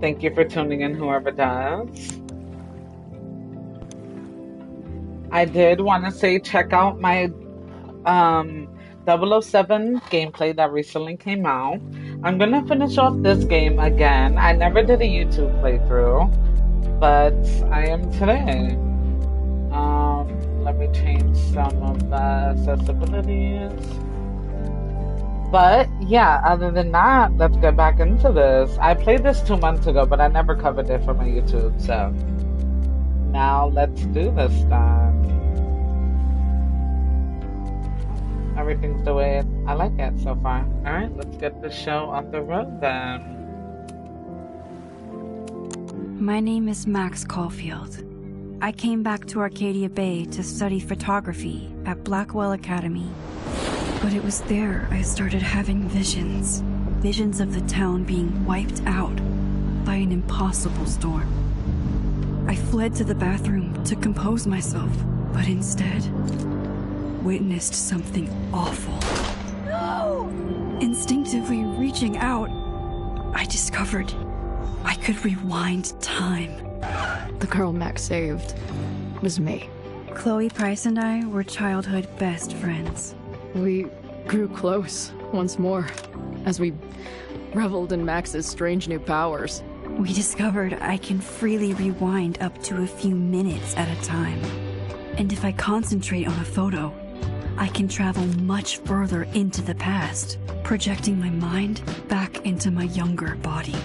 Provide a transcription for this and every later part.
Thank you for tuning in, whoever does. I did want to say check out my um 007 gameplay that recently came out. I'm gonna finish off this game again. I never did a YouTube playthrough, but I am today. Let me change some of the accessibilities. But yeah, other than that, let's get back into this. I played this 2 months ago, but I never covered it for my YouTube, so now let's do this then. Everything's the way I like it so far. Alright, let's get the show off the road then. My name is Max Caulfield. I came back to Arcadia Bay to study photography at Blackwell Academy. But it was there I started having visions. Visions of the town being wiped out by an impossible storm. I fled to the bathroom to compose myself, but instead witnessed something awful. No! Instinctively reaching out, I discovered I could rewind time. The girl Max saved was me. Chloe Price and I were childhood best friends. We grew close once more as we reveled in Max's strange new powers. We discovered I can freely rewind up to a few minutes at a time. And if I concentrate on a photo, I can travel much further into the past, projecting my mind back into my younger body.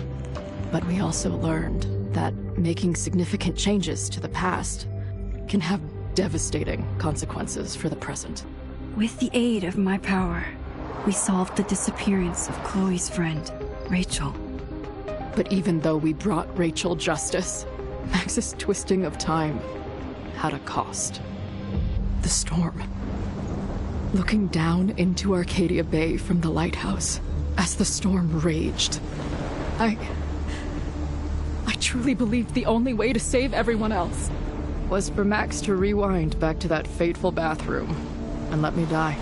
But we also learned that making significant changes to the past can have devastating consequences for the present. With the aid of my power, we solved the disappearance of Chloe's friend, Rachel. But even though we brought Rachel justice, Max's twisting of time had a cost. The storm. Looking down into Arcadia Bay from the lighthouse as the storm raged, I truly believed the only way to save everyone else was for Max to rewind back to that fateful bathroom and let me die.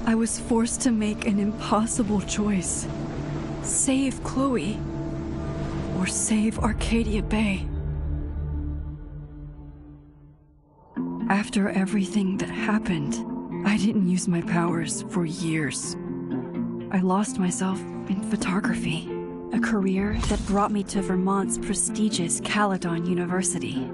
I was forced to make an impossible choice. Save Chloe, or save Arcadia Bay. After everything that happened, I didn't use my powers for years. I lost myself in photography, a career that brought me to Vermont's prestigious Caledon University,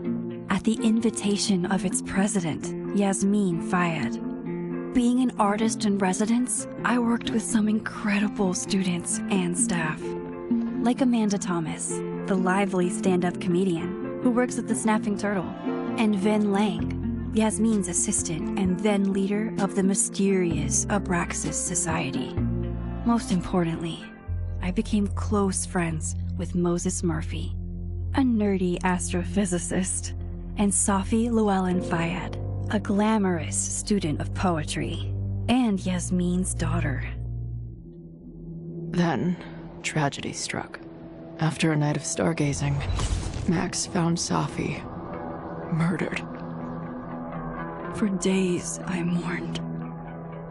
at the invitation of its president, Yasmin Fayed. Being an artist in residence, I worked with some incredible students and staff. Like Amanda Thomas, the lively stand-up comedian who works at the Snapping Turtle, and Vin Lang, Yasmin's assistant and then leader of the mysterious Abraxas Society. Most importantly, I became close friends with Moses Murphy, a nerdy astrophysicist, and Safi Llewellyn Fayed, a glamorous student of poetry, and Yasmin's daughter. Then, tragedy struck. After a night of stargazing, Max found Safi murdered. For days, I mourned.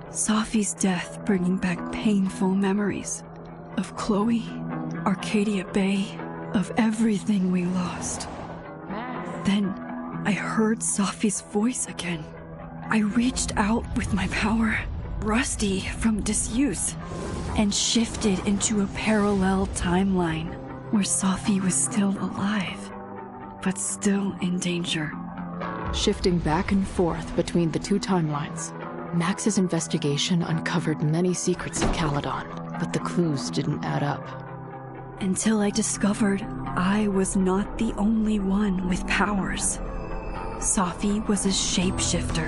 Safi's death bringing back painful memories of Chloe, Arcadia Bay, of everything we lost. Then, I heard Safi's voice again. I reached out with my power, rusty from disuse, and shifted into a parallel timeline where Safi was still alive, but still in danger. Shifting back and forth between the two timelines, Max's investigation uncovered many secrets of Caledon, but the clues didn't add up. Until I discovered I was not the only one with powers. Safi was a shapeshifter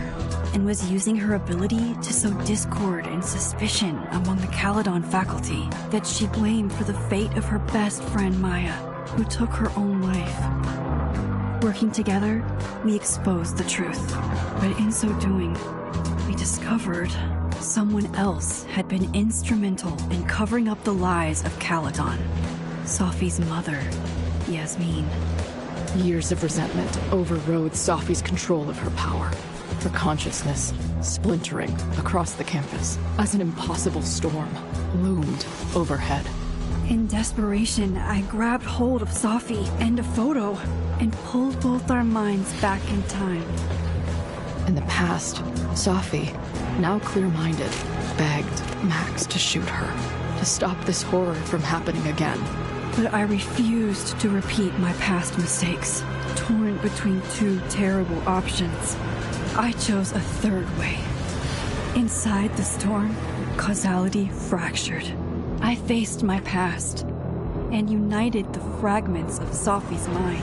and was using her ability to sow discord and suspicion among the Caledon faculty that she blamed for the fate of her best friend Maya, who took her own life. Working together, we exposed the truth, but in so doing, we discovered someone else had been instrumental in covering up the lies of Caledon. Safi's mother, Yasmin. Years of resentment overrode Safi's control of her power, her consciousness splintering across the campus as an impossible storm loomed overhead. In desperation, I grabbed hold of Safi and a photo and pulled both our minds back in time. In the past, Safi, now clear-minded, begged Max to shoot her, to stop this horror from happening again. But I refused to repeat my past mistakes. Torn between two terrible options, I chose a third way. Inside the storm, causality fractured. I faced my past and united the fragments of Safi's mind.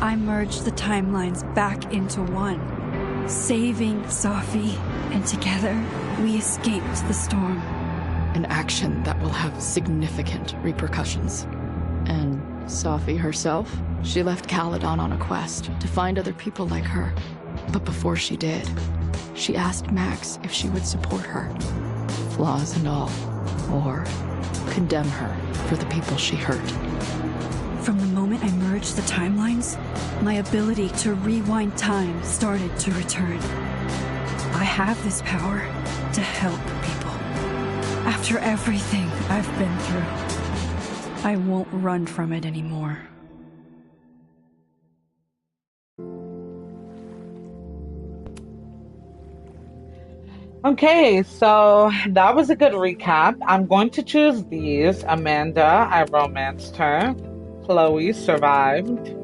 I merged the timelines back into one, saving Safi, and together we escaped the storm. An action that will have significant repercussions. And Safi herself? She left Caledon on a quest to find other people like her. But before she did, she asked Max if she would support her, flaws and all, or condemn her for the people she hurt. From the moment I merged the timelines, my ability to rewind time started to return. I have this power to help people. After everything I've been through, I won't run from it anymore. Okay, so that was a good recap. I'm going to choose these. Amanda, I romanced her. Chloe survived.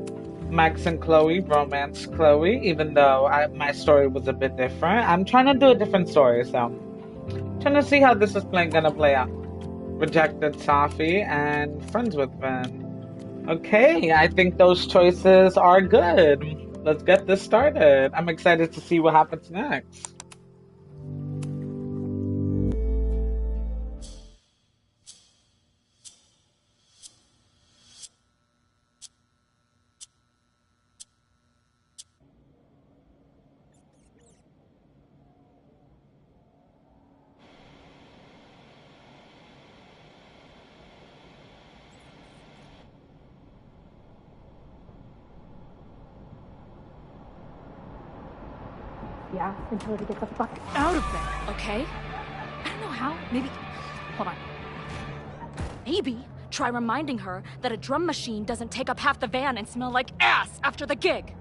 Max and Chloe romanced Chloe, even though my story was a bit different. I'm trying to do a different story, so I'm trying to see how this is gonna play out. Rejected Safi and friends with Ben. Okay, I think those choices are good. Let's get this started. I'm excited to see what happens next. Yeah, and tell her to get the fuck out of there, okay? I don't know how. Maybe... Hold on. Maybe try reminding her that a drum machine doesn't take up half the van and smell like ass after the gig.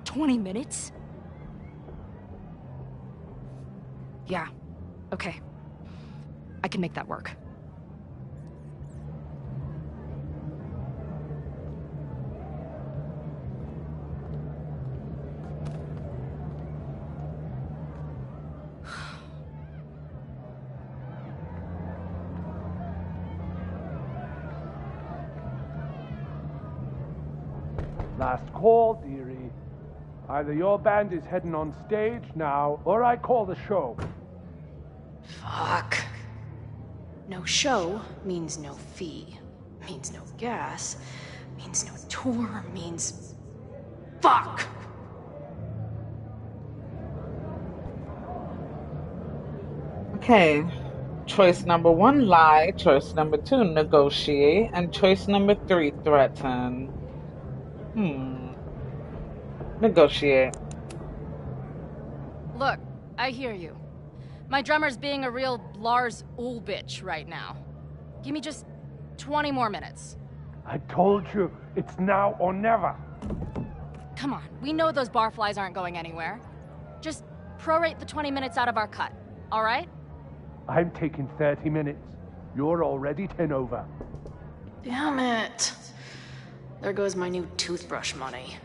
20 minutes? Yeah. Okay. I can make that work. Last call, dearie. Either your band is heading on stage now, or I call the show. Fuck. No show means no fee. Means no gas. Means no tour. Means... Fuck! Okay. Choice number 1, lie. Choice number 2, negotiate. And choice number 3, threaten. Negotiate. Look, I hear you. My drummer's being a real Lars Ulbich right now. Give me just 20 more minutes. I told you, it's now or never. Come on, we know those barflies aren't going anywhere. Just prorate the 20 minutes out of our cut, all right? I'm taking 30 minutes. You're already 10 over. Damn it. There goes my new toothbrush money.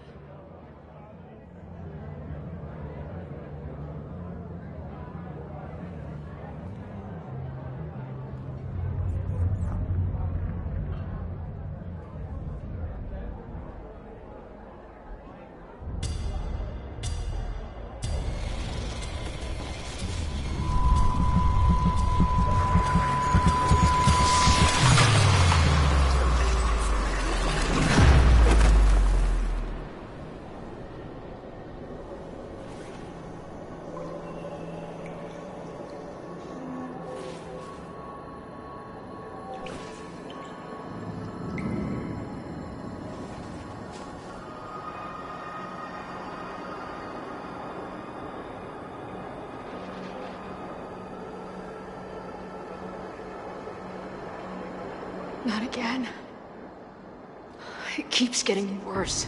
Not again. It keeps getting worse.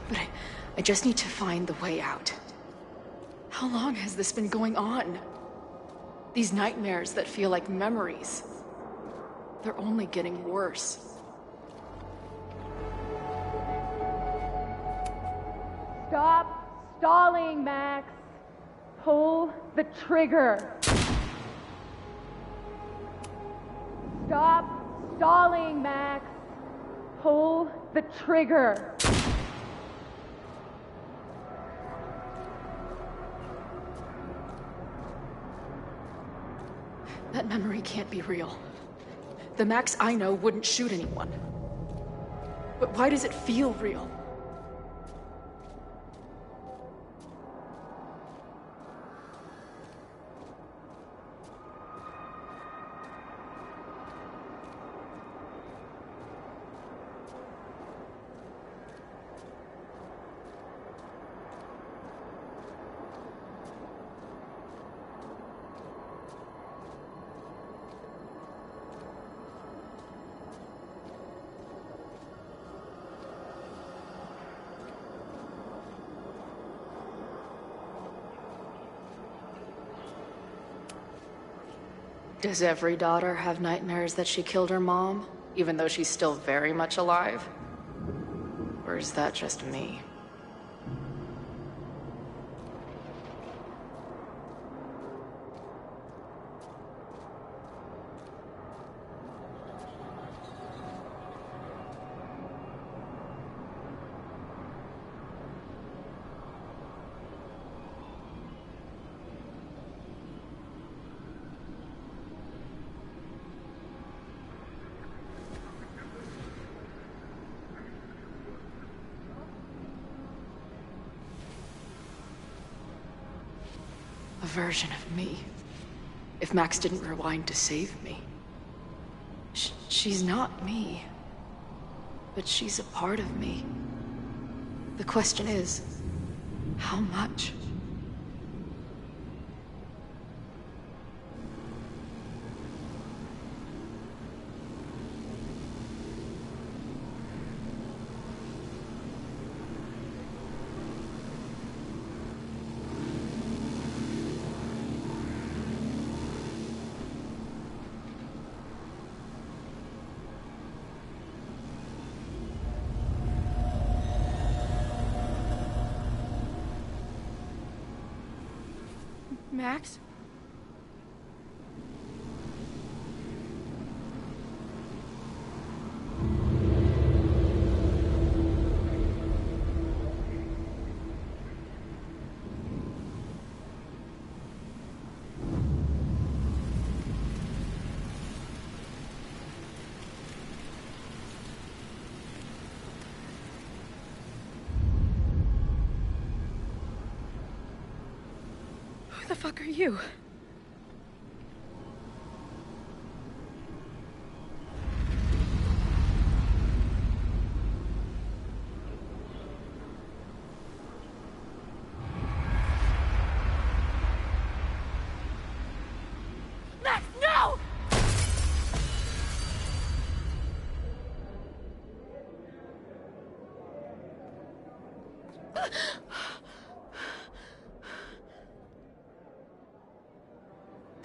But I just need to find the way out. How long has this been going on? These nightmares that feel like memories. They're only getting worse. Stop stalling, Max. Pull the trigger. Stop stalling, Max. Pull the trigger. That memory can't be real. The Max I know wouldn't shoot anyone. But why does it feel real? Does every daughter have nightmares that she killed her mom, even though she's still very much alive? Or is that just me? A version of me. If Max didn't rewind to save me. She's not me. But she's a part of me. The question is, how much? Max? Who the fuck are you? Max, no!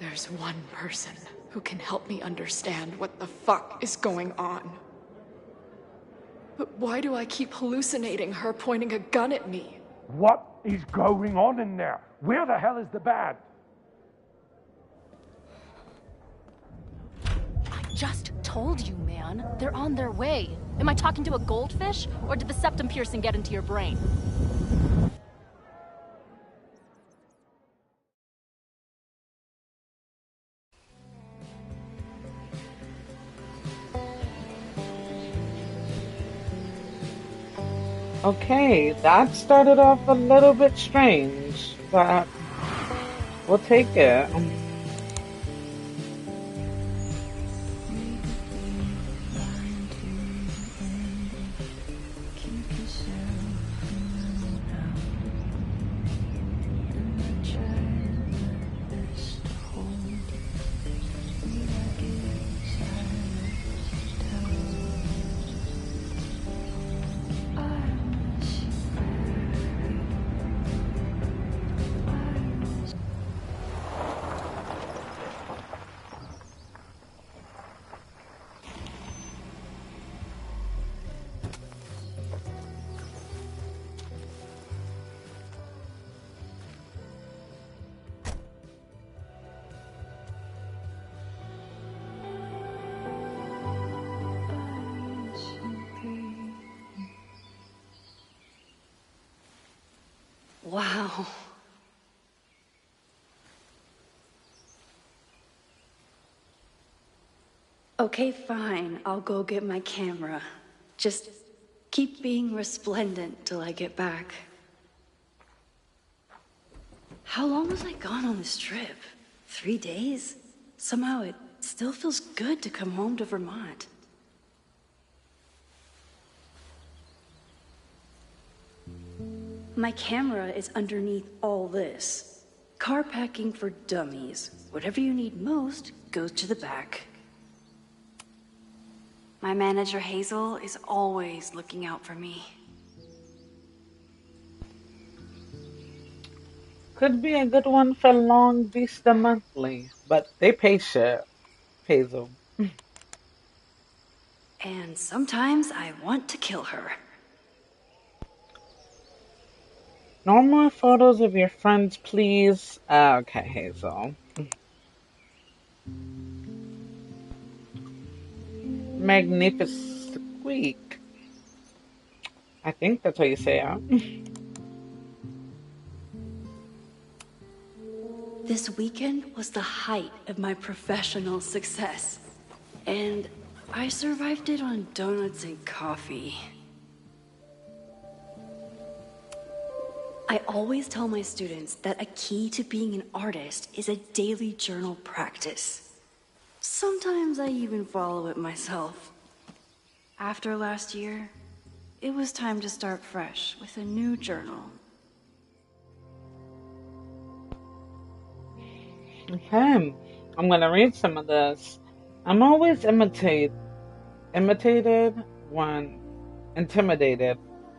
There's one person who can help me understand what the fuck is going on. But why do I keep hallucinating her pointing a gun at me? What is going on in there? Where the hell is the band? I just told you, man. They're on their way. Am I talking to a goldfish, or did the septum piercing get into your brain? Okay, that started off a little bit strange, but we'll take it. Wow. Okay, fine. I'll go get my camera. Just keep being resplendent till I get back. How long was I gone on this trip? 3 days? Somehow it still feels good to come home to Vermont. My camera is underneath all this. Car packing for dummies. Whatever you need most goes to the back. My manager Hazel is always looking out for me. Could be a good one for Long Vista Monthly, but they pay shit. Hazel. And sometimes I want to kill her. No more photos of your friends, please. Okay, Hazel. Magnificent squeak. I think that's how you say it. This weekend was the height of my professional success. And I survived it on donuts and coffee. I always tell my students that a key to being an artist is a daily journal practice. Sometimes I even follow it myself. After last year, it was time to start fresh with a new journal. Okay, I'm gonna read some of this. I'm always intimidated when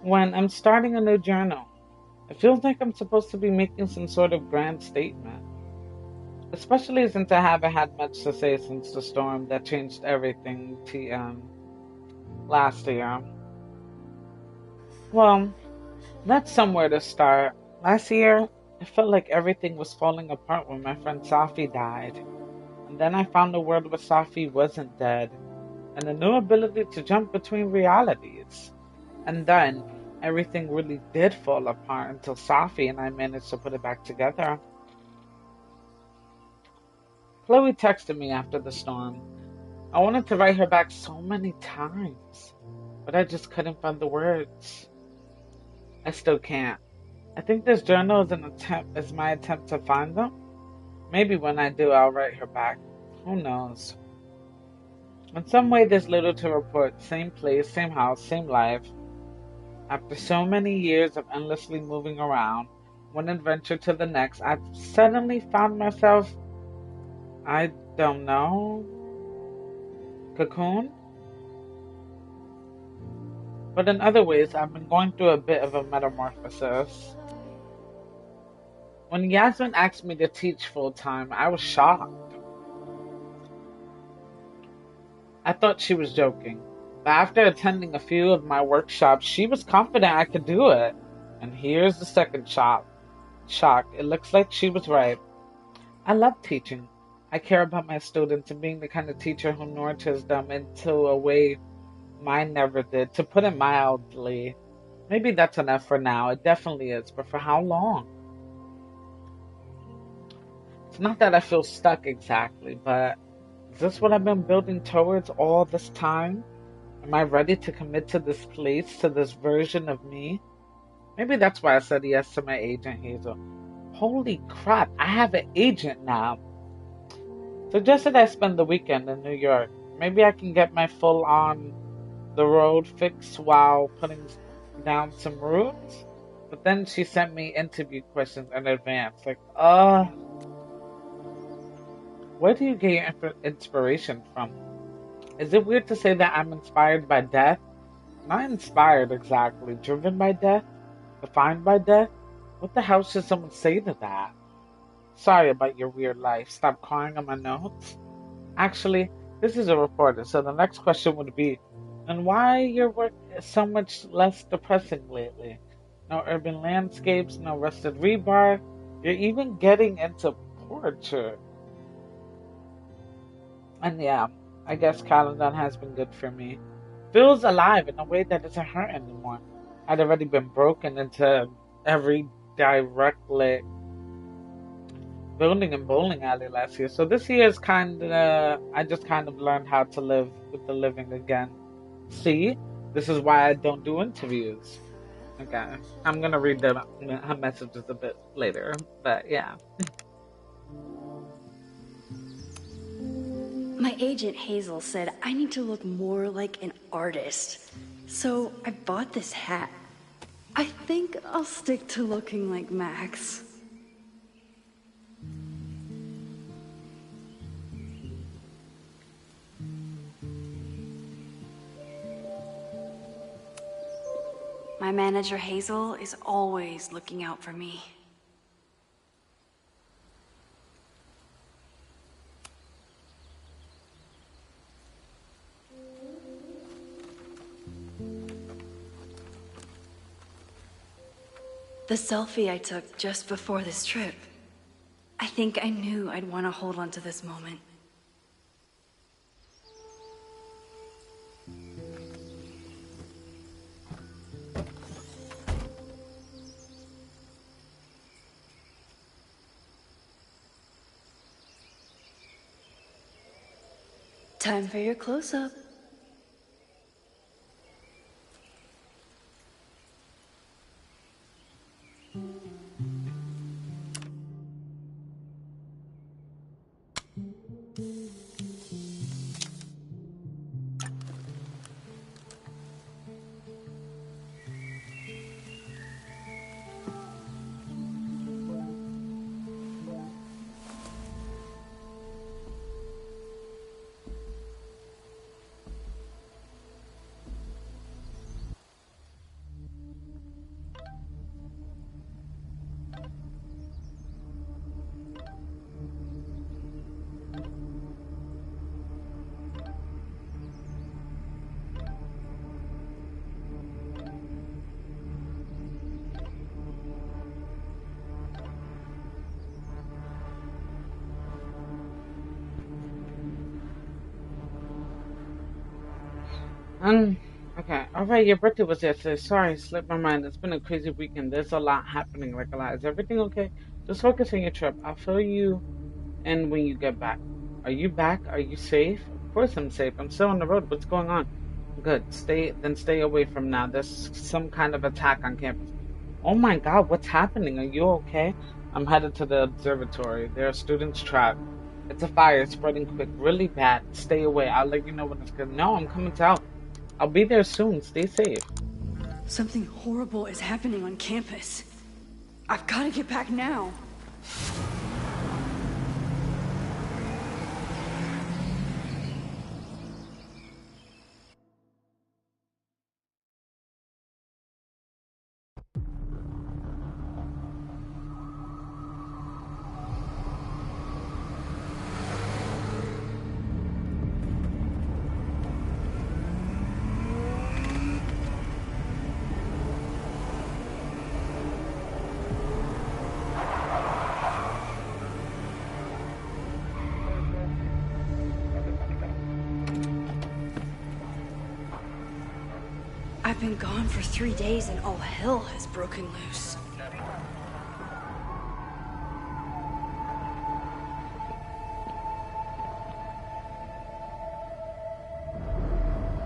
I'm starting a new journal. It feels like I'm supposed to be making some sort of grand statement, especially since I haven't had much to say since the storm that changed everything last year. Well, that's somewhere to start. Last year, it felt like everything was falling apart when my friend Safi died. And then I found a world where Safi wasn't dead, and a new ability to jump between realities. And then everything really did fall apart until Safi and I managed to put it back together. Chloe texted me after the storm. I wanted to write her back so many times, but I just couldn't find the words. I still can't. I think this journal is my attempt to find them. Maybe when I do, I'll write her back. Who knows? In some way, there's little to report. Same place, same house, same life. After so many years of endlessly moving around, one adventure to the next, I've suddenly found myself, I don't know, cocoon? But in other ways, I've been going through a bit of a metamorphosis. When Yasmin asked me to teach full-time, I was shocked. I thought she was joking, but after attending a few of my workshops, she was confident I could do it. And here's the second shock. It looks like she was right. I love teaching. I care about my students and being the kind of teacher who nurtures them into a way mine never did. To put it mildly, maybe that's enough for now. It definitely is, but for how long? It's not that I feel stuck exactly, but is this what I've been building towards all this time? Am I ready to commit to this place, to this version of me? Maybe that's why I said yes to my agent, Hazel. Holy crap, I have an agent now. Suggested I spend the weekend in New York. Maybe I can get my full on the road fix while putting down some roots. But then she sent me interview questions in advance. Like, where do you get your inspiration from? Is it weird to say that I'm inspired by death? Not inspired exactly. Driven by death? Defined by death? What the hell should someone say to that? Sorry about your weird life. Stop crying on my notes. Actually, this is a reporter, so the next question would be, and why your work is so much less depressing lately? No urban landscapes, no rusted rebar. You're even getting into portraiture. And yeah, I guess Caledon has been good for me. Feels alive in a way that doesn't hurt anymore. I'd already been broken into every direct lit building and bowling alley last year. So this year is kind of, I just kind of learned how to live with the living again. See, this is why I don't do interviews. Okay, I'm gonna read her messages a bit later, but yeah. My agent Hazel said I need to look more like an artist. So I bought this hat. I think I'll stick to looking like Max. My manager Hazel is always looking out for me. The selfie I took just before this trip. I think I knew I'd want to hold on to this moment. Time for your close-up. Okay. All right, your birthday was yesterday. Sorry, slipped my mind. It's been a crazy weekend. There's a lot happening, like a lot. Is everything okay? Just focus on your trip. I'll fill you in when you get back. Are you back? Are you safe? Of course I'm safe. I'm still on the road. What's going on? Good. Stay away from now. There's some kind of attack on campus. Oh my God, what's happening? Are you okay? I'm headed to the observatory. There are students trapped. It's a fire spreading quick, really bad. Stay away. I'll let you know when it's good. No, I'm coming to help. I'll be there soon. Stay safe. Something horrible is happening on campus. I've got to get back now. I've been gone for 3 days and all hell has broken loose.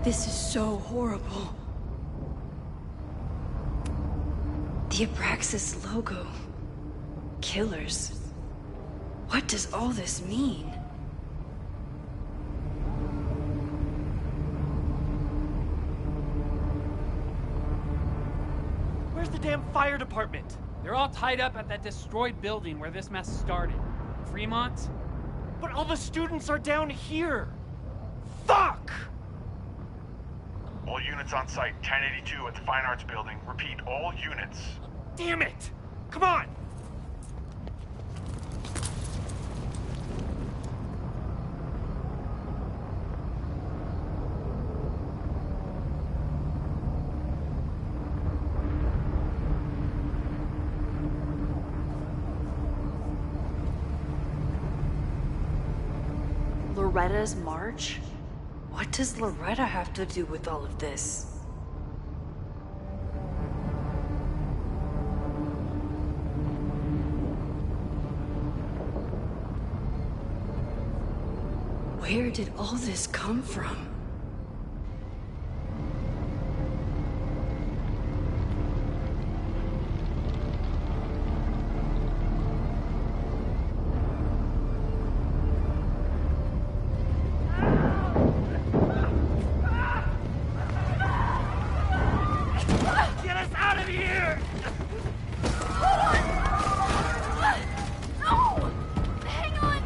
This is so horrible. The Abraxas logo. Killers. What does all this mean? Where's the damn fire department? They're all tied up at that destroyed building where this mess started. Fremont? But all the students are down here! Fuck! All units on site, 1082 at the Fine Arts Building. Repeat, all units. Damn it! Come on! Loretta's march? What does Loretta have to do with all of this? Where did all this come from? Get us out of here! No! Hang on!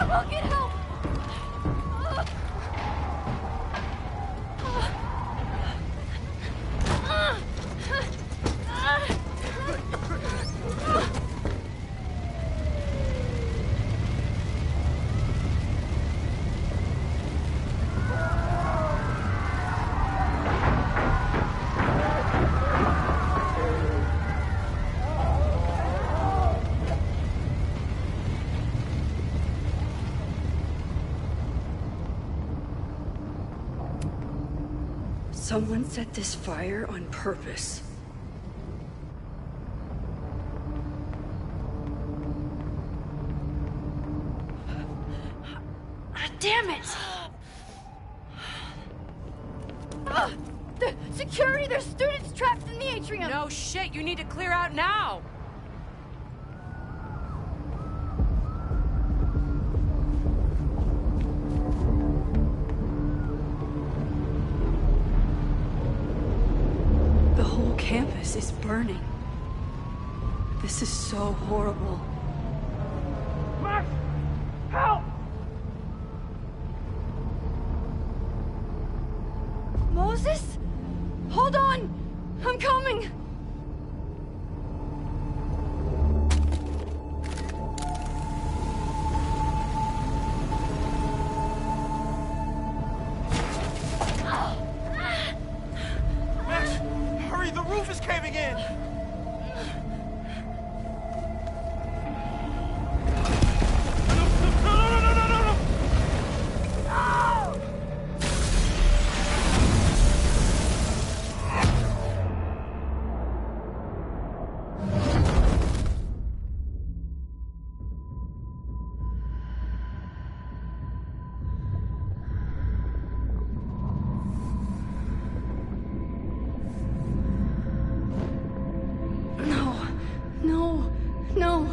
I will get help! Someone set this fire on purpose. Damn it! The security! There's students trapped in the atrium! No shit, you need to clear out now! The whole campus is burning. This is so horrible. Max! Help! Moses? Hold on! I'm coming! Max, hurry, the roof is caving in! No! No.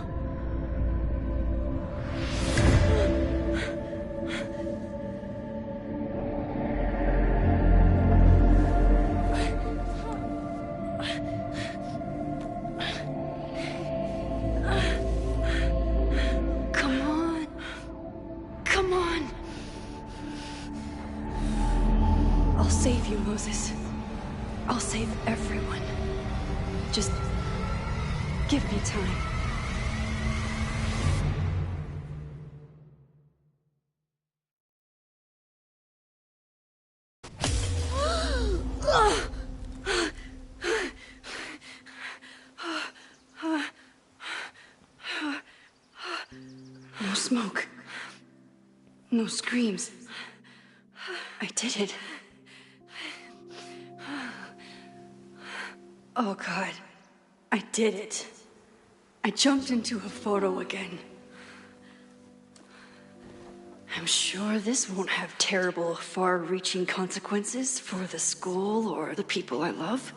Come on. Come on. I'll save you, Moses. I'll save everyone. Just give me time. No smoke. No screams. I did it. Oh God, I did it. I jumped into a photo again. I'm sure this won't have terrible, far-reaching consequences for the school or the people I love.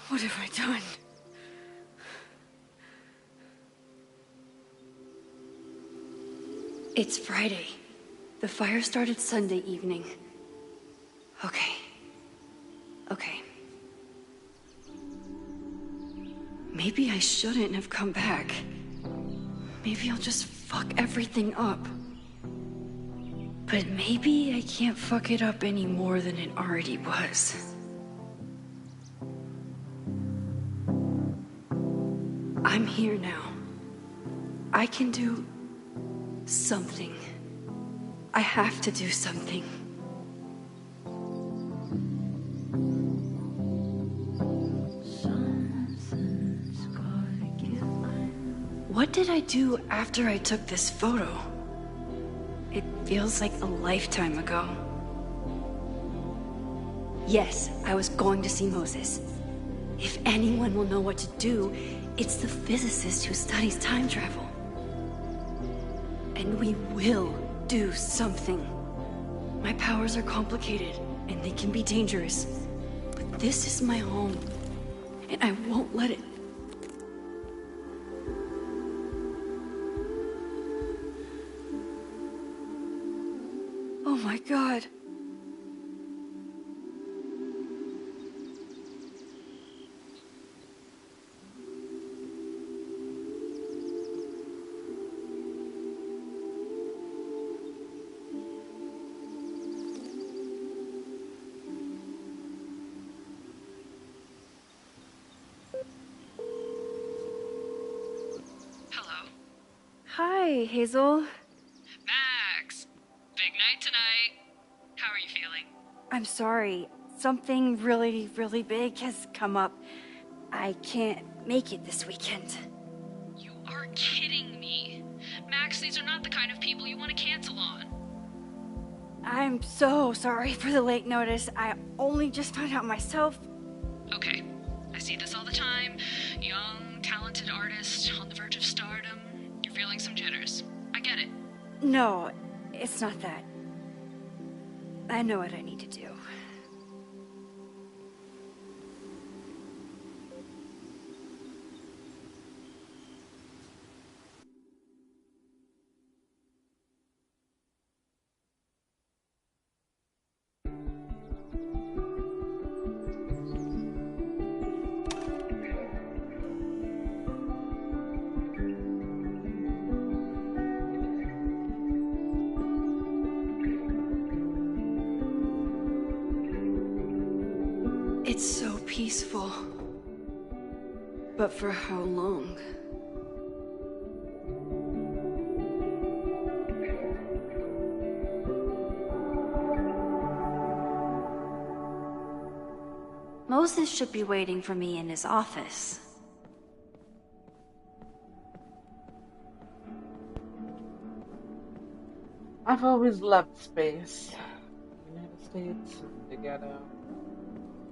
What have I done? It's Friday. The fire started Sunday evening. Okay. Maybe I shouldn't have come back. Maybe I'll just fuck everything up. But maybe I can't fuck it up any more than it already was. I'm here now. I can do something. I have to do something. What did I do after I took this photo? It feels like a lifetime ago. Yes, I was going to see Moses. If anyone will know what to do, it's the physicist who studies time travel. And we will do something. My powers are complicated, and they can be dangerous. But this is my home, and I won't let it. Oh my God. Hello? Hi, Hazel. Max! Big night tonight. How are you feeling? I'm sorry. Something really, really big has come up. I can't make it this weekend. You are kidding me. Max, these are not the kind of people you want to cancel on. I'm so sorry for the late notice. I only just found out myself. Okay, I see this all the time. Young, talented artist on the verge of stardom. You're feeling some jitters. I get it. No, it's not that. I know what I need to do. It's so peaceful. But for how long? Moses should be waiting for me in his office. I've always loved space. United States, the ghetto,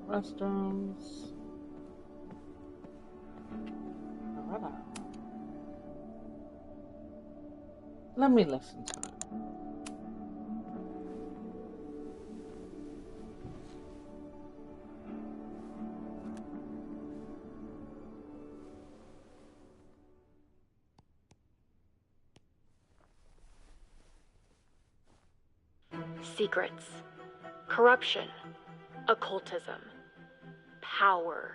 restrooms. Whatever. Let me listen to it. Secrets, corruption, occultism, power.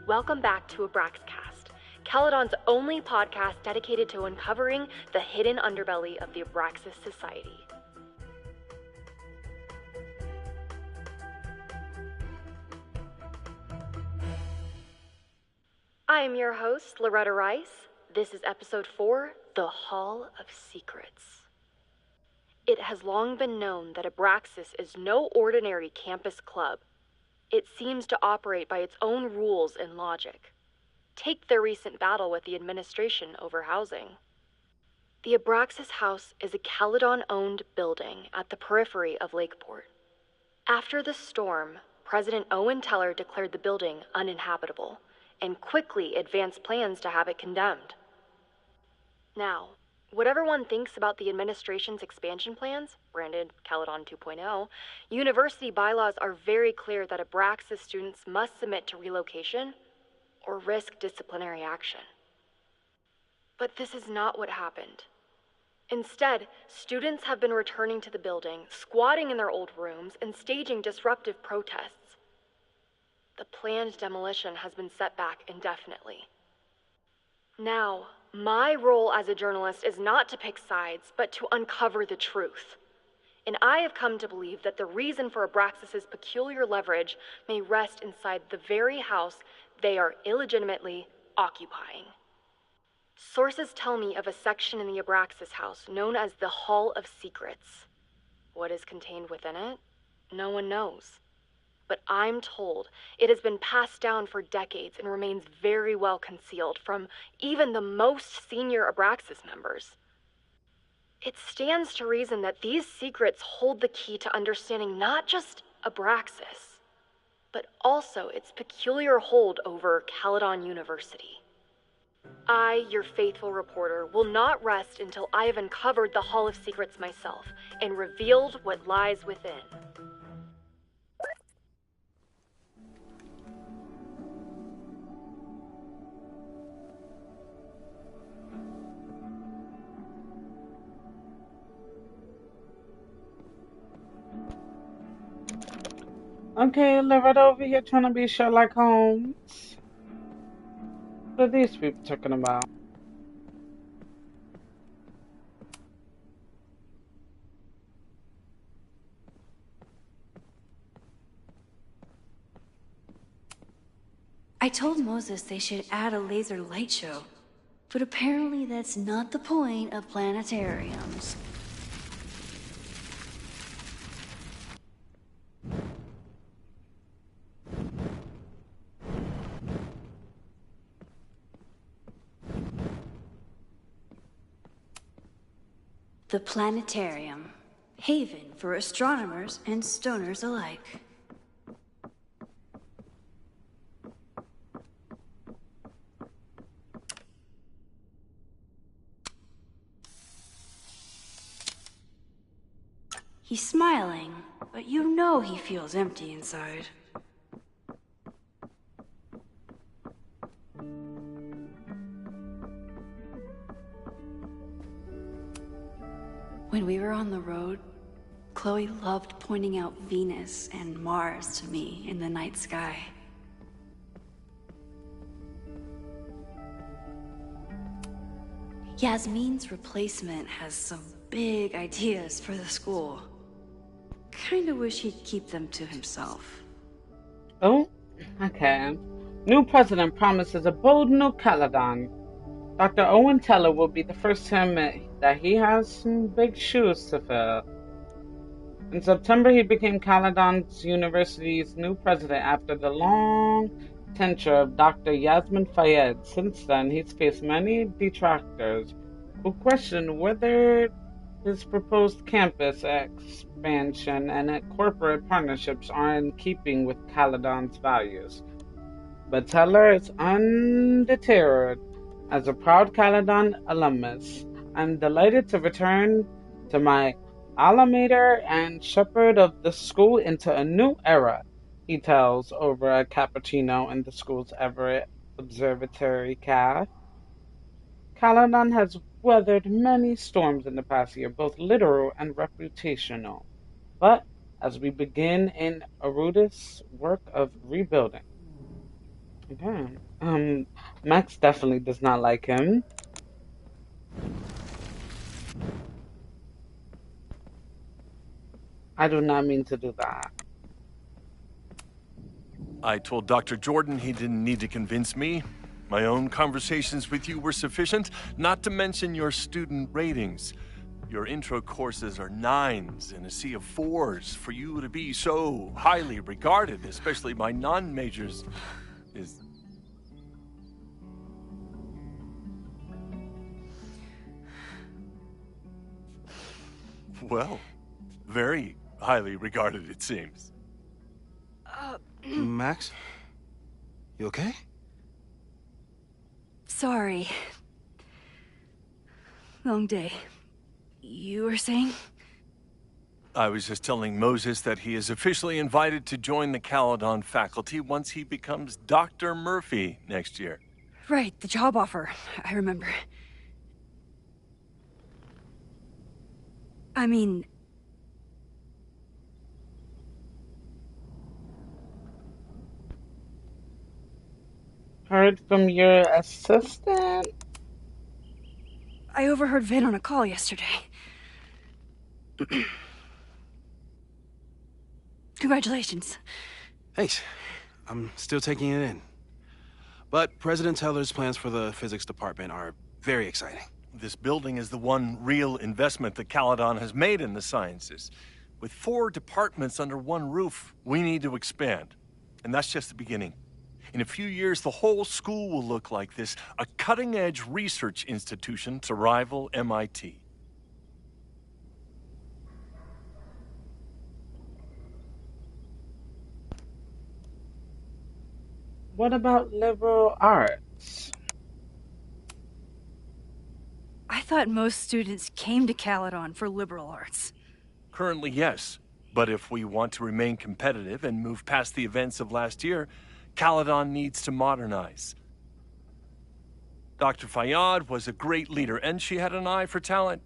Welcome back to Abraxcast, Caledon's only podcast dedicated to uncovering the hidden underbelly of the Abraxas Society. I am your host, Loretta Rice. This is episode 4, The Hall of Secrets. It has long been known that Abraxas is no ordinary campus club. It seems to operate by its own rules and logic. Take their recent battle with the administration over housing. The Abraxas House is a Caledon-owned building at the periphery of Lakeport. After the storm, President Owen Teller declared the building uninhabitable and quickly advanced plans to have it condemned. Now, whatever one thinks about the administration's expansion plans, branded Caledon 2.0, university bylaws are very clear that Abraxas students must submit to relocation or risk disciplinary action. But this is not what happened. Instead, students have been returning to the building, squatting in their old rooms, and staging disruptive protests. The planned demolition has been set back indefinitely. Now, my role as a journalist is not to pick sides, but to uncover the truth. And I have come to believe that the reason for Abraxas's peculiar leverage may rest inside the very house they are illegitimately occupying. Sources tell me of a section in the Abraxas house known as the Hall of Secrets. What is contained within it? No one knows. But I'm told it has been passed down for decades and remains very well concealed from even the most senior Abraxas members. It stands to reason that these secrets hold the key to understanding not just Abraxas, but also its peculiar hold over Caledon University. I, your faithful reporter, will not rest until I have uncovered the Hall of Secrets myself and revealed what lies within. Okay, live right over here trying to be Sherlock Holmes. What are these people talking about? I told Moses they should add a laser light show, but apparently that's not the point of planetariums. The planetarium, haven for astronomers and stoners alike. He's smiling, but you know he feels empty inside. When we were on the road, Chloe loved pointing out Venus and Mars to me in the night sky. Yasmin's replacement has some big ideas for the school. Kinda wish he'd keep them to himself. Oh, okay. New president promises a bold new Caledon. Dr. Owen Teller will be the first to admit that he has some big shoes to fill. In September, he became Caledon University's new president after the long tenure of Dr. Yasmin Fayed. Since then, he's faced many detractors who question whether his proposed campus expansion and corporate partnerships are in keeping with Caledon's values. But Teller is undeterred. As a proud Caledon alumnus, I'm delighted to return to my alma mater and shepherd of the school into a new era, he tells over a cappuccino in the school's Everett Observatory cafe. Caledon has weathered many storms in the past year, both literal and reputational. But as we begin in arduous work of rebuilding. Okay. Max definitely does not like him. I do not mean to do that. I told Dr. Jordan he didn't need to convince me. My own conversations with you were sufficient, not to mention your student ratings. Your intro courses are 9s in a sea of 4s. For you to be so highly regarded, especially by non-majors, is... well, very highly regarded, it seems. Max? You okay? Sorry. Long day. You were saying? I was just telling Moses that he is officially invited to join the Caledon faculty once he becomes Dr. Murphy next year. Right, the job offer. I remember. I mean... Heard from your assistant? I overheard Vin on a call yesterday. Congratulations. Thanks. I'm still taking it in. But President Teller's plans for the physics department are very exciting. This building is the one real investment that Caledon has made in the sciences. With 4 departments under one roof, we need to expand. And that's just the beginning. In a few years, the whole school will look like this, a cutting-edge research institution to rival MIT. What about liberal arts? thought most students came to Caledon for liberal arts. Currently, yes. But if we want to remain competitive and move past the events of last year, Caledon needs to modernize. Dr. Fayyad was a great leader, and she had an eye for talent.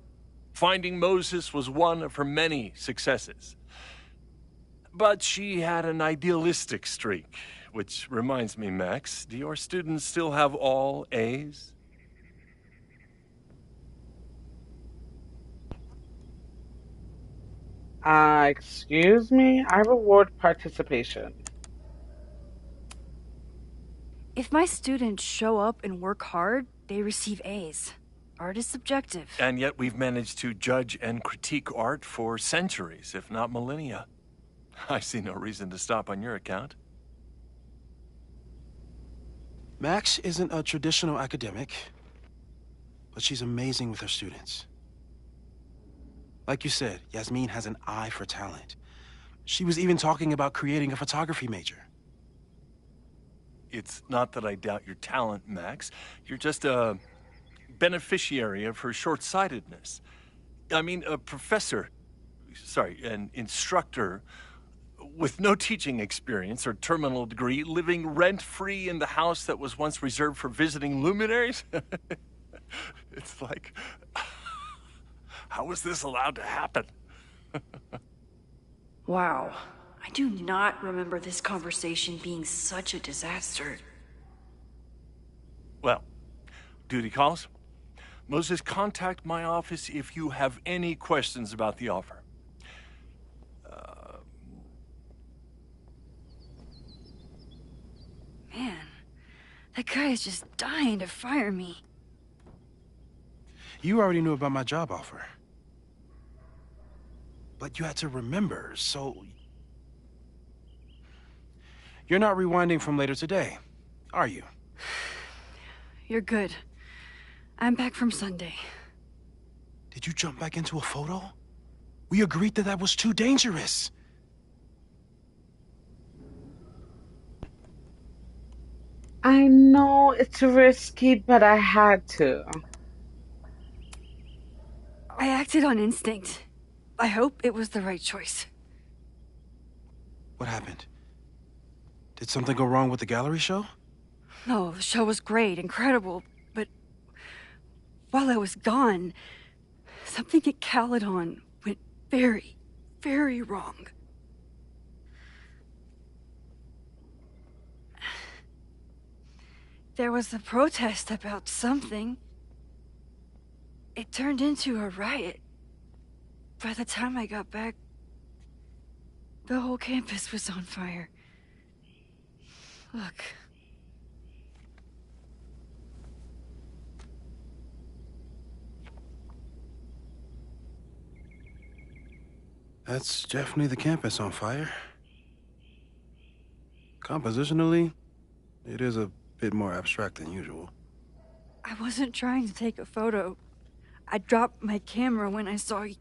Finding Moses was one of her many successes. But she had an idealistic streak, which reminds me, Max, do your students still have all A's? Excuse me? I reward participation. If my students show up and work hard, they receive A's. Art is subjective. And yet we've managed to judge and critique art for centuries, if not millennia. I see no reason to stop on your account. Max isn't a traditional academic, but she's amazing with her students. Like you said, Yasmin has an eye for talent. She was even talking about creating a photography major. It's not that I doubt your talent, Max. You're just a beneficiary of her short-sightedness. I mean, an instructor with no teaching experience or terminal degree, living rent-free in the house that was once reserved for visiting luminaries? It's like, how was this allowed to happen? Wow. I do not remember this conversation being such a disaster. Well, duty calls. Moses, contact my office if you have any questions about the offer. Man, that guy is just dying to fire me. You already knew about my job offer. But you had to remember, so... You're not rewinding from later today, are you? You're good. I'm back from Sunday. Did you jump back into a photo? We agreed that that was too dangerous. I know it's risky, but I had to. I acted on instinct. I hope it was the right choice. What happened? Did something go wrong with the gallery show? No, the show was great, incredible, but while I was gone, something at Caledon went very, very wrong. There was a protest about something. It turned into a riot. By the time I got back, the whole campus was on fire. Look. That's definitely the campus on fire. Compositionally, it is a bit more abstract than usual. I wasn't trying to take a photo. I dropped my camera when I saw you.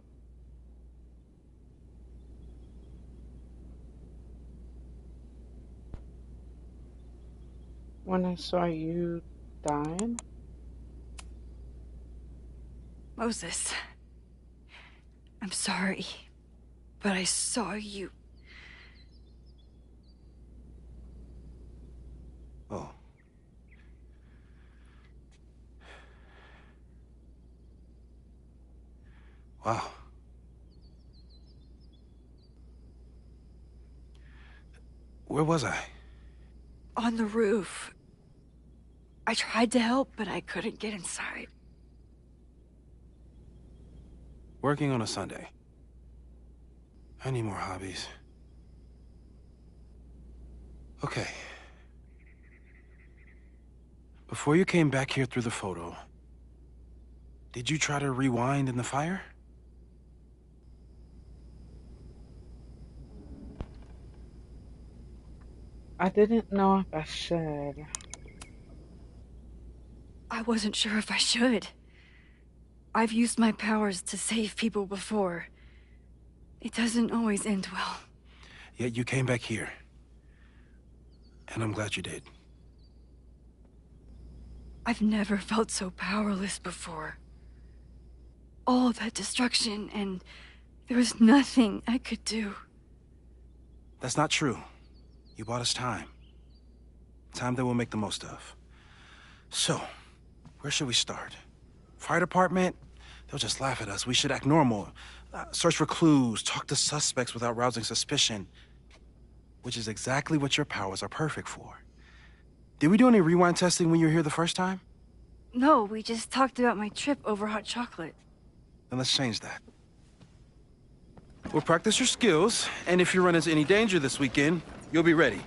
When I saw you dying? Moses, I'm sorry, but I saw you. Oh. Wow. Where was I? On the roof. I tried to help, but I couldn't get inside. Working on a Sunday. I need more hobbies. Okay. Before you came back here through the photo, did you try to rewind in the fire? I didn't know if I should. I wasn't sure if I should. I've used my powers to save people before. It doesn't always end well. Yet you came back here. And I'm glad you did. I've never felt so powerless before. all that destruction, and there was nothing I could do. That's not true. You bought us time. Time that we'll make the most of. So, where should we start? Fire department? They'll just laugh at us. We should act normal. Search for clues, talk to suspects without rousing suspicion. Which is exactly what your powers are perfect for. Did we do any rewind testing when you were here the first time? No, we just talked about my trip over hot chocolate. Then let's change that. We'll practice your skills, and if you run into any danger this weekend, you'll be ready.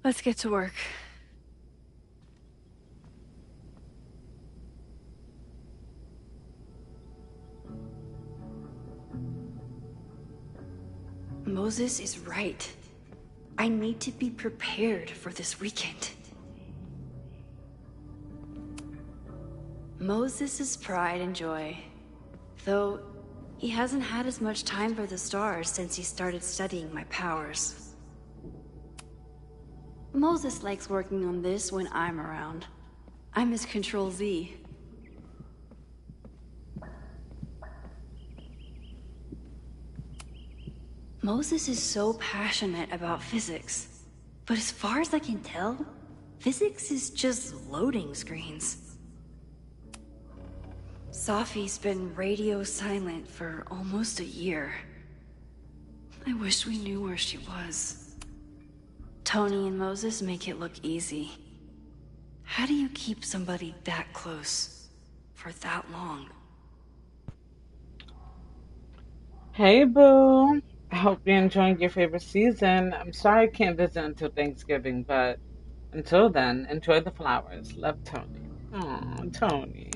Let's get to work. Moses is right. I need to be prepared for this weekend. Moses' pride and joy. Though, he hasn't had as much time for the stars since he started studying my powers. Moses likes working on this when I'm around. I'm his Control Z. Moses is so passionate about physics, but as far as I can tell, physics is just loading screens. Safi's been radio silent for almost a year. I wish we knew where she was. Tony and Moses make it look easy. How do you keep somebody that close for that long? Hey, boo. I hope you're enjoying your favorite season. I'm sorry I can't visit until Thanksgiving, but until then, enjoy the flowers. Love, Tony. Aw, Tony.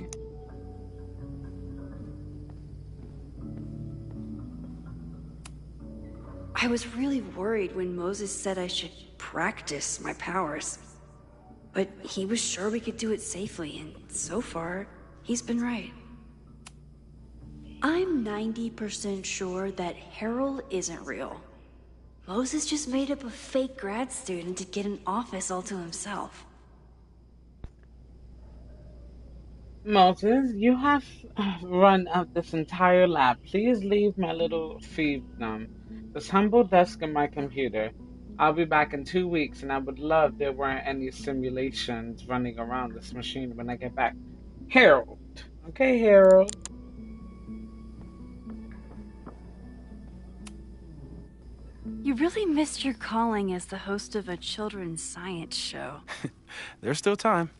I was really worried when Moses said I should practice my powers. But he was sure we could do it safely, and so far, he's been right. I'm 90% sure that Harold isn't real. Moses just made up a fake grad student to get an office all to himself. Moses, you have run out this entire lab. Please leave my little fiefdom, this humble desk and my computer. I'll be back in 2 weeks, and I would love there weren't any simulations running around this machine when I get back. Harold. Okay, Harold. You really missed your calling as the host of a children's science show. There's still time.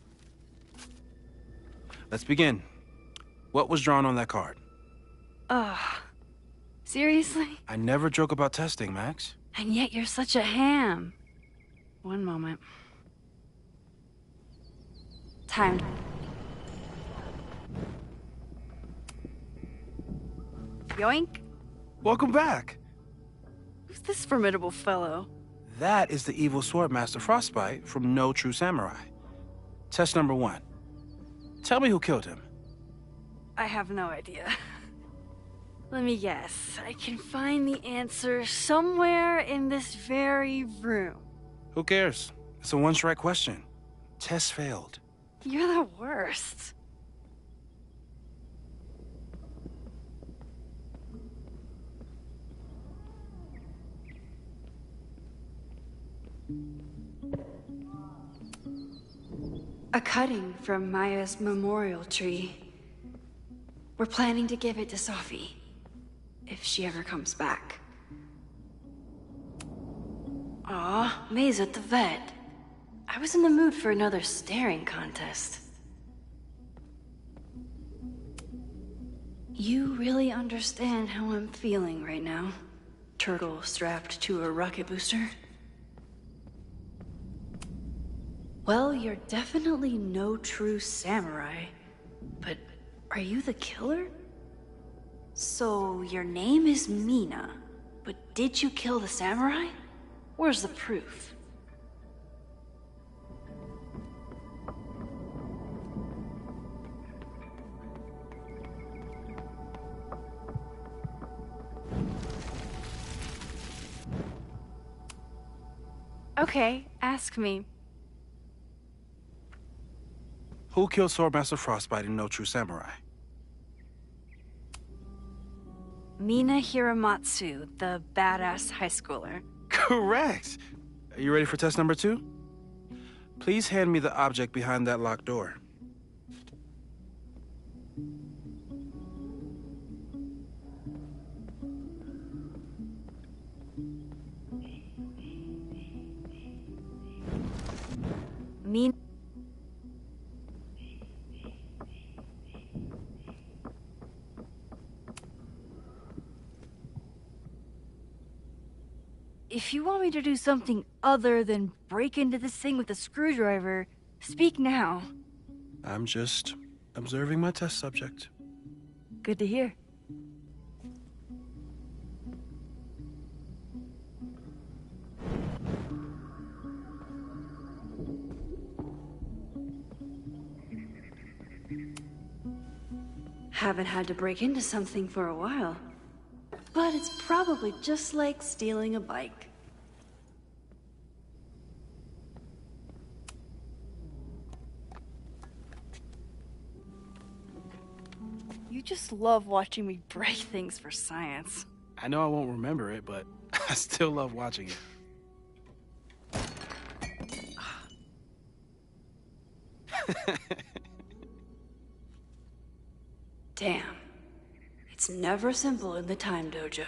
Let's begin. What was drawn on that card? Ugh. Seriously? I never joke about testing, Max. And yet you're such a ham. One moment. Timed. Yoink. Welcome back. Who's this formidable fellow? That is the evil Swordmaster Frostbite from No True Samurai. Test number 1. Tell me who killed him. I have no idea. Let me guess. I can find the answer somewhere in this very room. Who cares? It's a one-strike question. Test failed. You're the worst. A cutting from Maya's memorial tree. We're planning to give it to Safi, if she ever comes back. Aw, May's at the vet. I was in the mood for another staring contest. You really understand how I'm feeling right now? Turtle strapped to a rocket booster? Well, you're definitely no true samurai. But are you the killer? So, your name is Mina, but did you kill the samurai? Where's the proof? Okay, ask me. Who killed Swordmaster Frostbite in No True Samurai? Mina Hiramatsu, the badass high schooler. Correct! Are you ready for test number 2? Please hand me the object behind that locked door. Mina... If you want me to do something other than break into this thing with a screwdriver, speak now. I'm just observing my test subject. Good to hear. Haven't had to break into something for a while. But it's probably just like stealing a bike. You just love watching me break things for science. I know I won't remember it, but I still love watching it. Damn. It's never simple in the time dojo.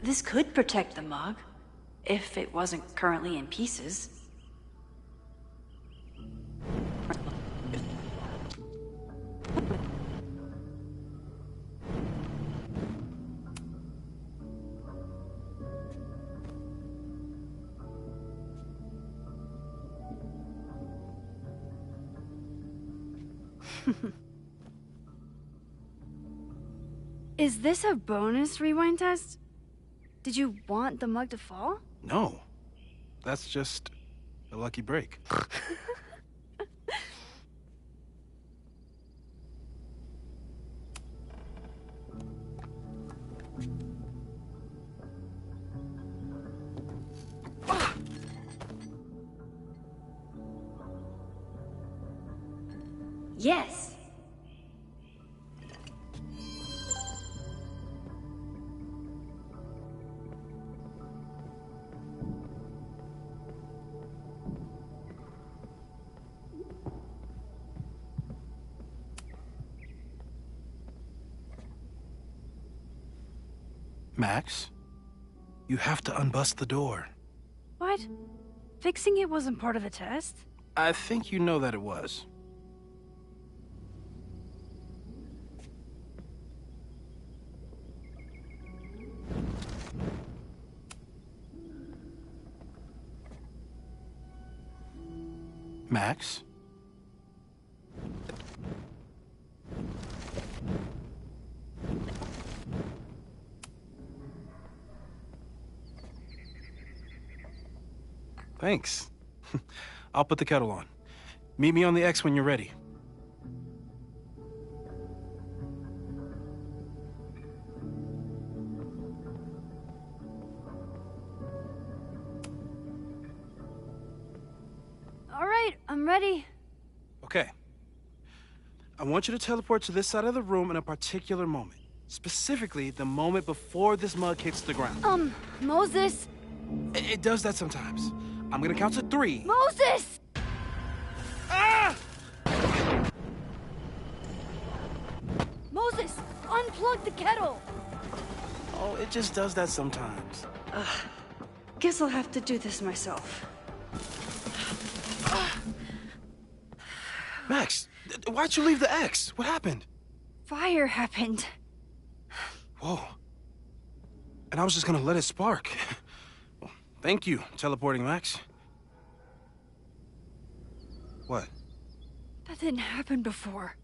This could protect the mug, if it wasn't currently in pieces. Is this a bonus rewind test? Did you want the mug to fall? No. That's just a lucky break. Yes. Max, you have to unbust the door. What? Fixing it wasn't part of the test? I think you know that it was. Max? Thanks. I'll put the kettle on. Meet me on the X when you're ready. All right, I'm ready. Okay. I want you to teleport to this side of the room in a particular moment. Specifically, the moment before this mug hits the ground. Moses! It does that sometimes. I'm gonna count to 3. Moses! Ah! Moses, unplug the kettle! Oh, it just does that sometimes. Guess I'll have to do this myself. Max, why'd you leave the X? What happened? Fire happened. Whoa. And I was just gonna let it spark. Well, thank you, teleporting Max. What? That didn't happen before.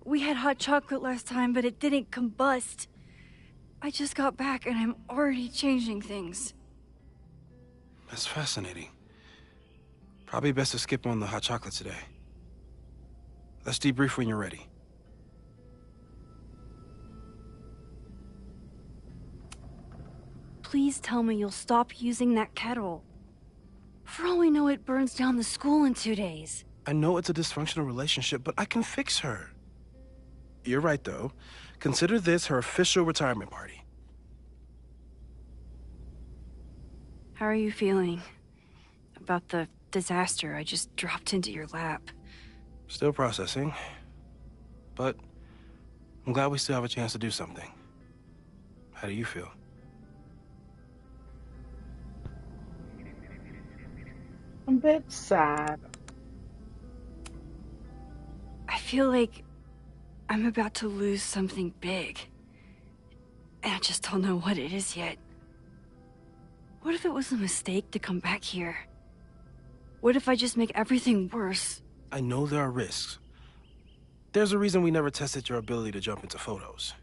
We had hot chocolate last time, but it didn't combust. I just got back and I'm already changing things. That's fascinating. Probably best to skip on the hot chocolate today. Let's debrief when you're ready. Please tell me you'll stop using that kettle. For all we know, it burns down the school in 2 days. I know it's a dysfunctional relationship, but I can fix her. You're right, though. Consider this her official retirement party. How are you feeling about the disaster I just dropped into your lap? Still processing, but I'm glad we still have a chance to do something. How do you feel? I'm a bit sad. I feel like I'm about to lose something big. And I just don't know what it is yet. What if it was a mistake to come back here? What if I just make everything worse? I know there are risks. There's a reason we never tested your ability to jump into photos.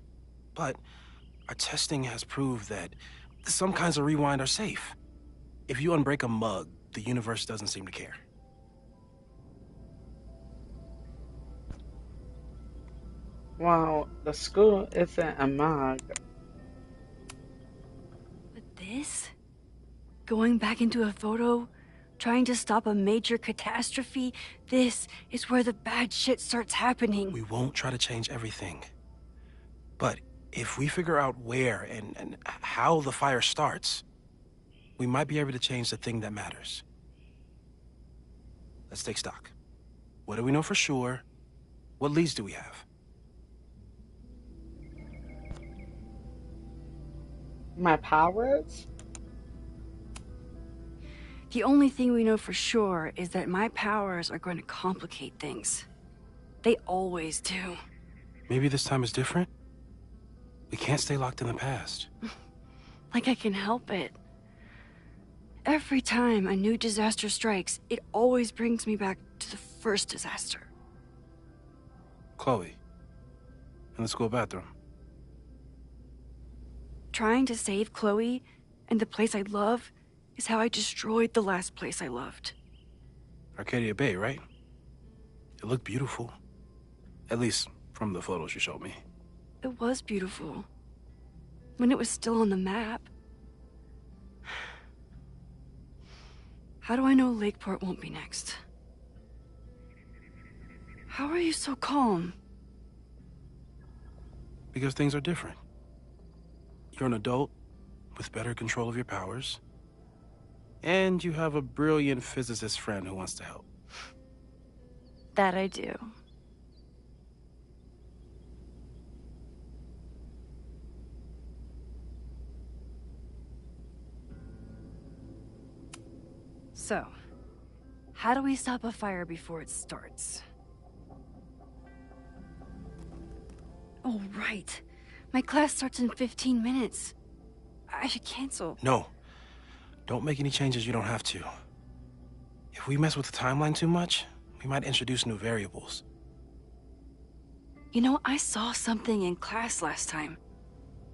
But our testing has proved that some kinds of rewind are safe. If you unbreak a mug, the universe doesn't seem to care. Well, the school isn't a mug. But this? Going back into a photo? Trying to stop a major catastrophe? This is where the bad shit starts happening. We won't try to change everything. But if we figure out where and how the fire starts, we might be able to change the thing that matters. Let's take stock. What do we know for sure? What leads do we have? My powers? The only thing we know for sure is that my powers are going to complicate things. They always do. Maybe this time is different? We can't stay locked in the past. Like I can help it. Every time a new disaster strikes, it always brings me back to the first disaster. Chloe, in the school bathroom. Trying to save Chloe and the place I love is how I destroyed the last place I loved. Arcadia Bay, right? It looked beautiful. At least from the photos you showed me. It was beautiful. When it was still on the map. How do I know Lakeport won't be next? How are you so calm? Because things are different. You're an adult with better control of your powers. And you have a brilliant physicist friend who wants to help. That I do. So, how do we stop a fire before it starts? Oh, right. My class starts in 15 minutes. I should cancel. No. Don't make any changes you don't have to. If we mess with the timeline too much, we might introduce new variables. You know, I saw something in class last time.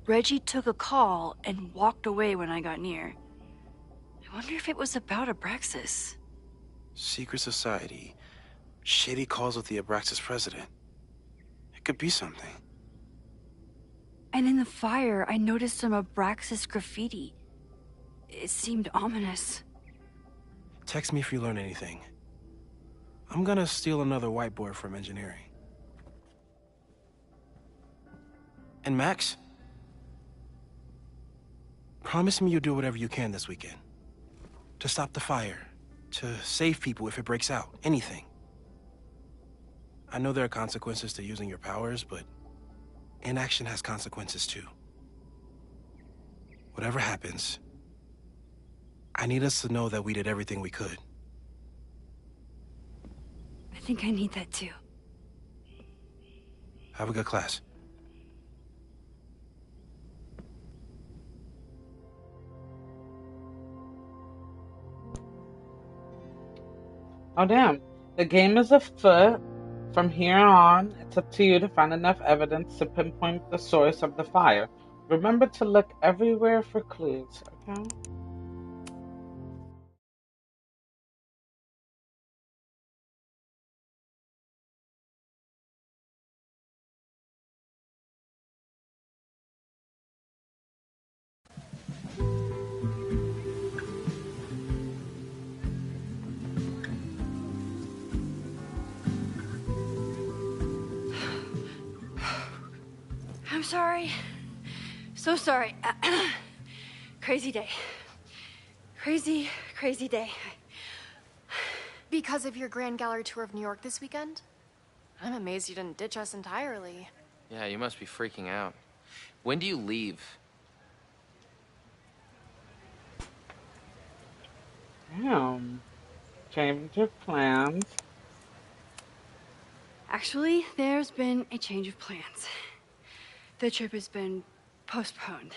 Reggie took a call and walked away when I got near. I wonder if it was about Abraxas. Secret society. Shady calls with the Abraxas president. It could be something. And in the fire, I noticed some Abraxas graffiti. It seemed ominous. Text me if you learn anything. I'm gonna steal another whiteboard from engineering. And Max? Promise me you'll do whatever you can this weekend. To stop the fire. To save people if it breaks out. Anything. I know there are consequences to using your powers, but inaction has consequences too. Whatever happens, I need us to know that we did everything we could. I think I need that too. Have a good class. Oh damn. The game is afoot. From here on, it's up to you to find enough evidence to pinpoint the source of the fire. Remember to look everywhere for clues, okay? I'm sorry. So sorry. Crazy day. Crazy, crazy day. Because of your Grand Gallery tour of New York this weekend? I'm amazed you didn't ditch us entirely. Yeah, you must be freaking out. When do you leave? Damn. Change of plans. Actually, there's been a change of plans. The trip has been postponed.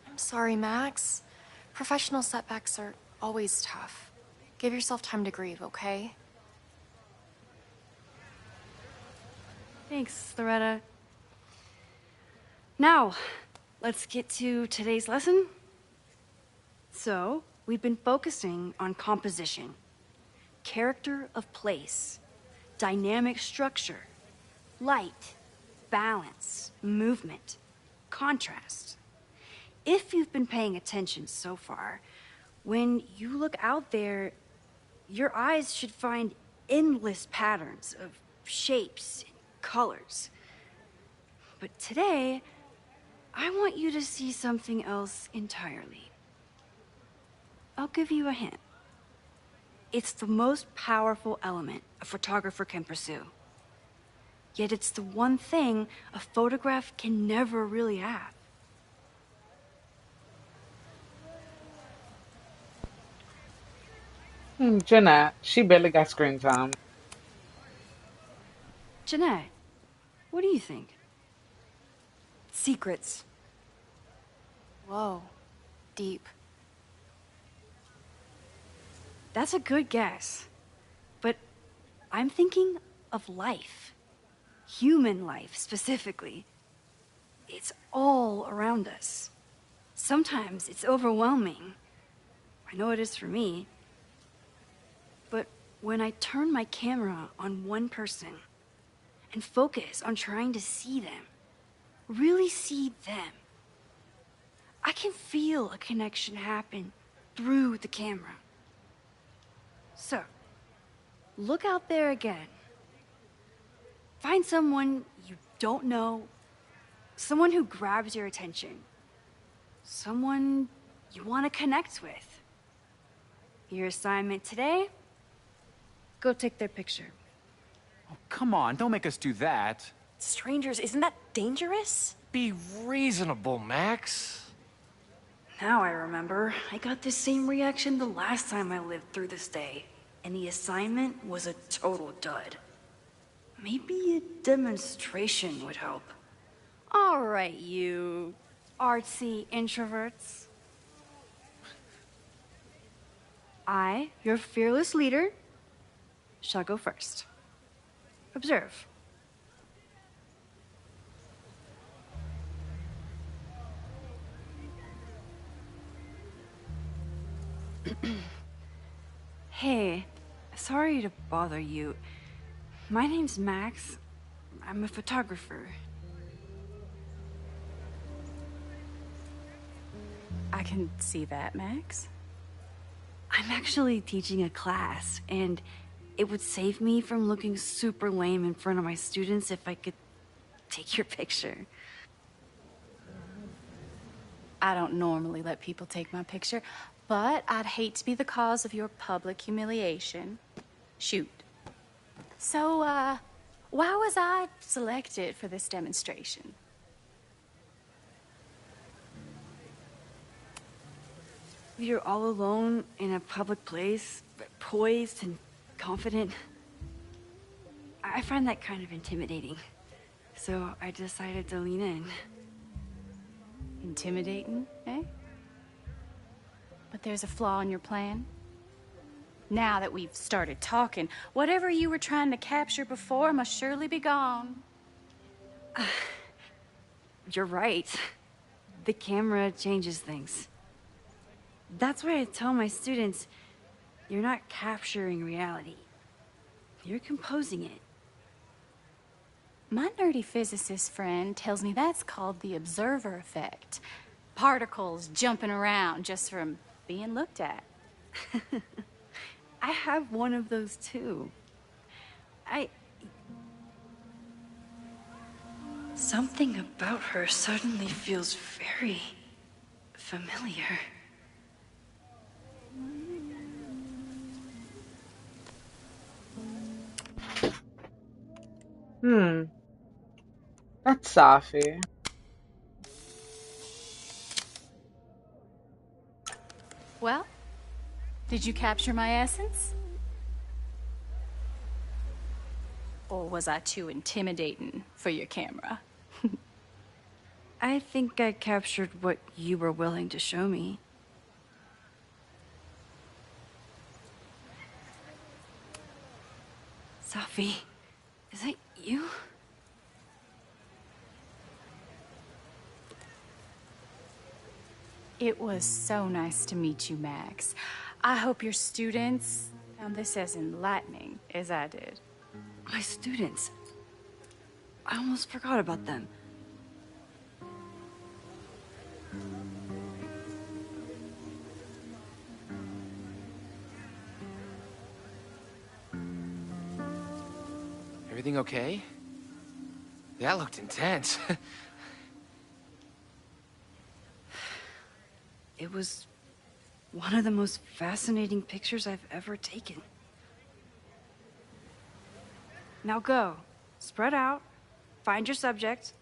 I'm sorry, Max. Professional setbacks are always tough. Give yourself time to grieve, okay? Thanks, Loretta. Now, let's get to today's lesson. So, we've been focusing on composition, character of place, dynamic structure, light, balance, movement, contrast. If you've been paying attention so far, when you look out there, your eyes should find endless patterns of shapes and colors. But today, I want you to see something else entirely. I'll give you a hint. It's the most powerful element a photographer can pursue. Yet it's the one thing a photograph can never really have. Jeanette, she barely got screen time. Jeanette, what do you think? Secrets. Whoa. Deep. That's a good guess. But I'm thinking of life. Human life, specifically. It's all around us. Sometimes it's overwhelming. I know it is for me. But when I turn my camera on one person and focus on trying to see them, really see them, I can feel a connection happen through the camera. So, look out there again. Find someone you don't know, someone who grabs your attention, someone you want to connect with. Your assignment today? Go take their picture. Oh, come on, don't make us do that. Strangers, isn't that dangerous? Be reasonable, Max. Now I remember. I got the same reaction the last time I lived through this day, and the assignment was a total dud. Maybe a demonstration would help. All right, you artsy introverts. I, your fearless leader, shall go first. Observe. Hey, sorry to bother you. My name's Max. I'm a photographer. I can see that, Max. I'm actually teaching a class, and it would save me from looking super lame in front of my students if I could take your picture. I don't normally let people take my picture, but I'd hate to be the cause of your public humiliation. Shoot. So, why was I selected for this demonstration? You're all alone in a public place, poised and confident. I find that kind of intimidating. So I decided to lean in. Intimidating, eh? But there's a flaw in your plan. Now that we've started talking, whatever you were trying to capture before must surely be gone. You're right. The camera changes things. That's why I tell my students, you're not capturing reality. You're composing it. My nerdy physicist friend tells me that's called the observer effect. Particles jumping around just from being looked at. I have one of those too. Something about her suddenly feels very familiar. That's Safi. Well, did you capture my essence? Or was I too intimidating for your camera? I think I captured what you were willing to show me. Safi, is that you? It was so nice to meet you, Max. I hope your students found this as enlightening as I did. My students. I almost forgot about them. Everything okay? That looked intense. It was one of the most fascinating pictures I've ever taken. Now go. Spread out. Find your subject.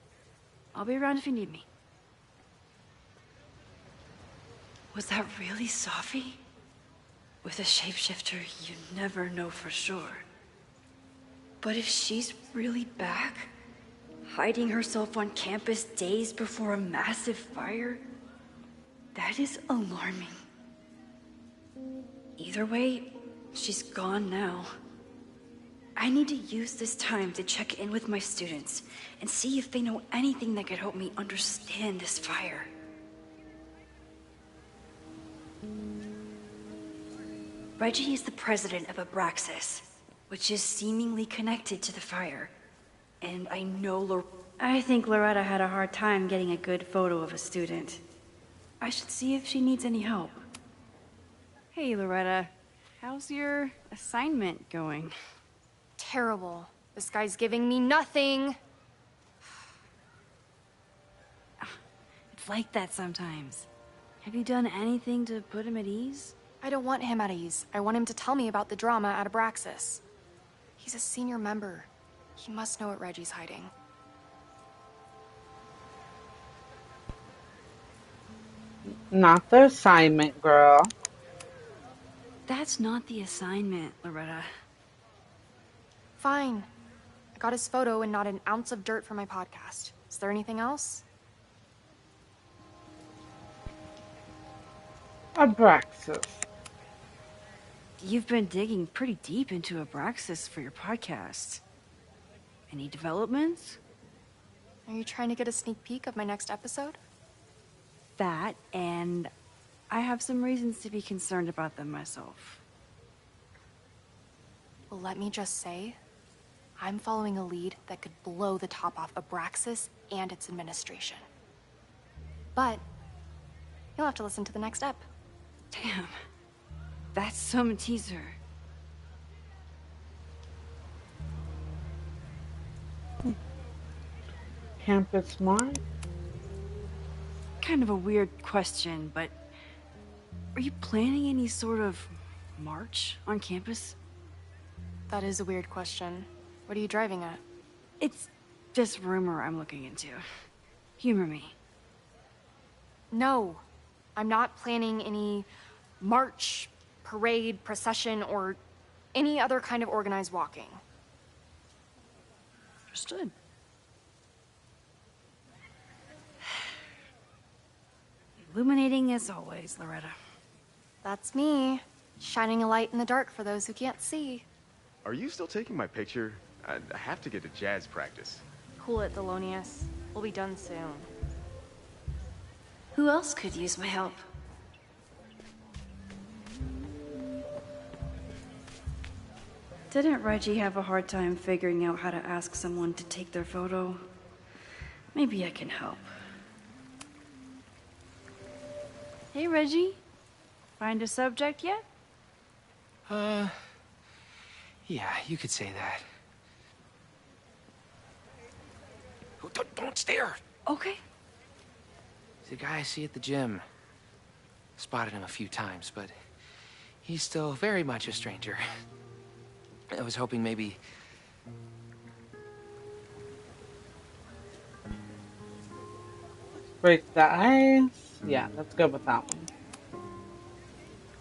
I'll be around if you need me. Was that really Safi? With a shapeshifter, you never know for sure. But if she's really back, hiding herself on campus days before a massive fire, that is alarming. Either way, she's gone now. I need to use this time to check in with my students and see if they know anything that could help me understand this fire. Reggie is the president of Abraxas, which is seemingly connected to the fire. And I know I think Loretta had a hard time getting a good photo of a student. I should see if she needs any help. Hey, Loretta. How's your assignment going? Terrible. This guy's giving me nothing. It's like that sometimes. Have you done anything to put him at ease? I don't want him at ease. I want him to tell me about the drama at Abraxas. He's a senior member. He must know what Reggie's hiding. Not the assignment, girl. That's not the assignment, Loretta. Fine. I got his photo and not an ounce of dirt for my podcast. Is there anything else? Abraxas. You've been digging pretty deep into Abraxas for your podcast. Any developments? Are you trying to get a sneak peek of my next episode? That, and I have some reasons to be concerned about them myself. Well, let me just say, I'm following a lead that could blow the top off Abraxas and its administration. But you'll have to listen to the next ep. Damn. That's some teaser. Campus Smart? Kind of a weird question, but are you planning any sort of march on campus? That is a weird question. What are you driving at? It's just rumor I'm looking into. Humor me. No, I'm not planning any march, parade, procession, or any other kind of organized walking. Understood. Illuminating as always, Loretta. That's me, shining a light in the dark for those who can't see. Are you still taking my picture? I have to get to jazz practice. Cool it, Thelonious. We'll be done soon. Who else could use my help? Didn't Reggie have a hard time figuring out how to ask someone to take their photo? Maybe I can help. Hey, Reggie. Find a subject yet? Yeah, you could say that. Don't stare. Okay. He's the guy I see at the gym. Spotted him a few times, but he's still very much a stranger. I was hoping maybe... Break the ice. Yeah, let's go with that one.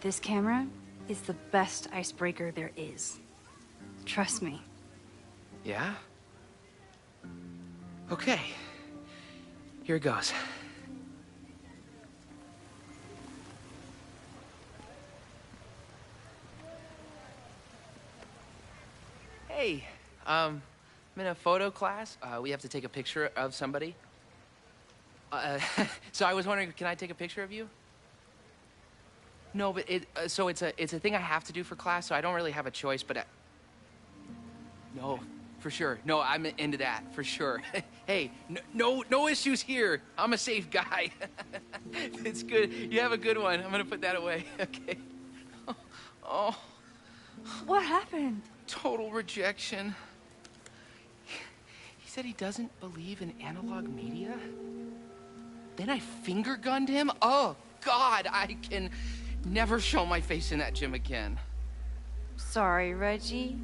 This camera is the best icebreaker there is. Trust me. Yeah? Okay. Here it goes. Hey, I'm in a photo class. We have to take a picture of somebody. So I was wondering, can I take a picture of you? No, but so it's a thing I have to do for class, so I don't really have a choice, but no, for sure. No, I'm into that, for sure. Hey, no issues here. I'm a safe guy. It's good. You have a good one. I'm gonna put that away. Okay. Oh. What happened? Total rejection. He said he doesn't believe in analog media. Then I finger gunned him? Oh, God, I can never show my face in that gym again. Sorry, Reggie.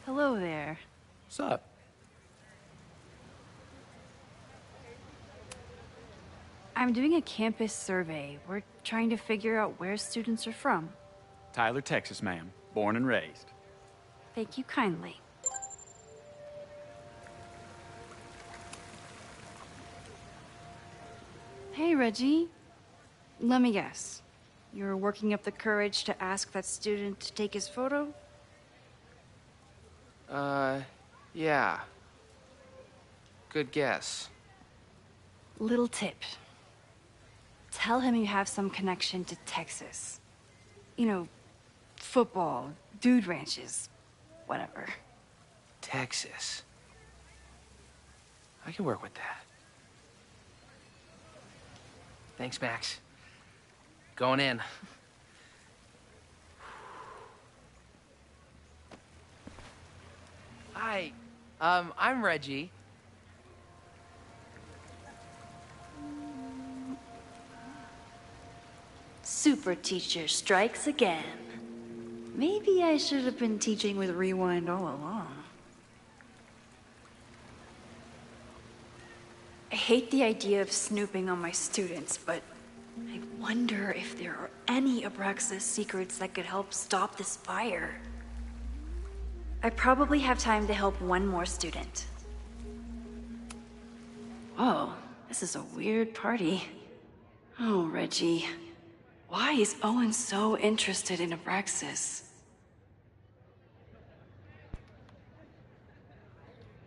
Hello there. What's up? I'm doing a campus survey. We're trying to figure out where students are from. Tyler, Texas, ma'am. Born and raised. Thank you kindly. Hey, Reggie. Let me guess. You're working up the courage to ask that student to take his photo? Yeah. Good guess. Little tip. Tell him you have some connection to Texas. You know, football, dude ranches, whatever. Texas. I can work with that. Thanks, Max. Going in. Hi, I'm Reggie. Super teacher strikes again. Maybe I should have been teaching with Rewind all along. I hate the idea of snooping on my students, but I wonder if there are any Abraxas secrets that could help stop this fire. I probably have time to help one more student. Whoa, this is a weird party. Oh, Reggie. Why is Owen so interested in Abraxas?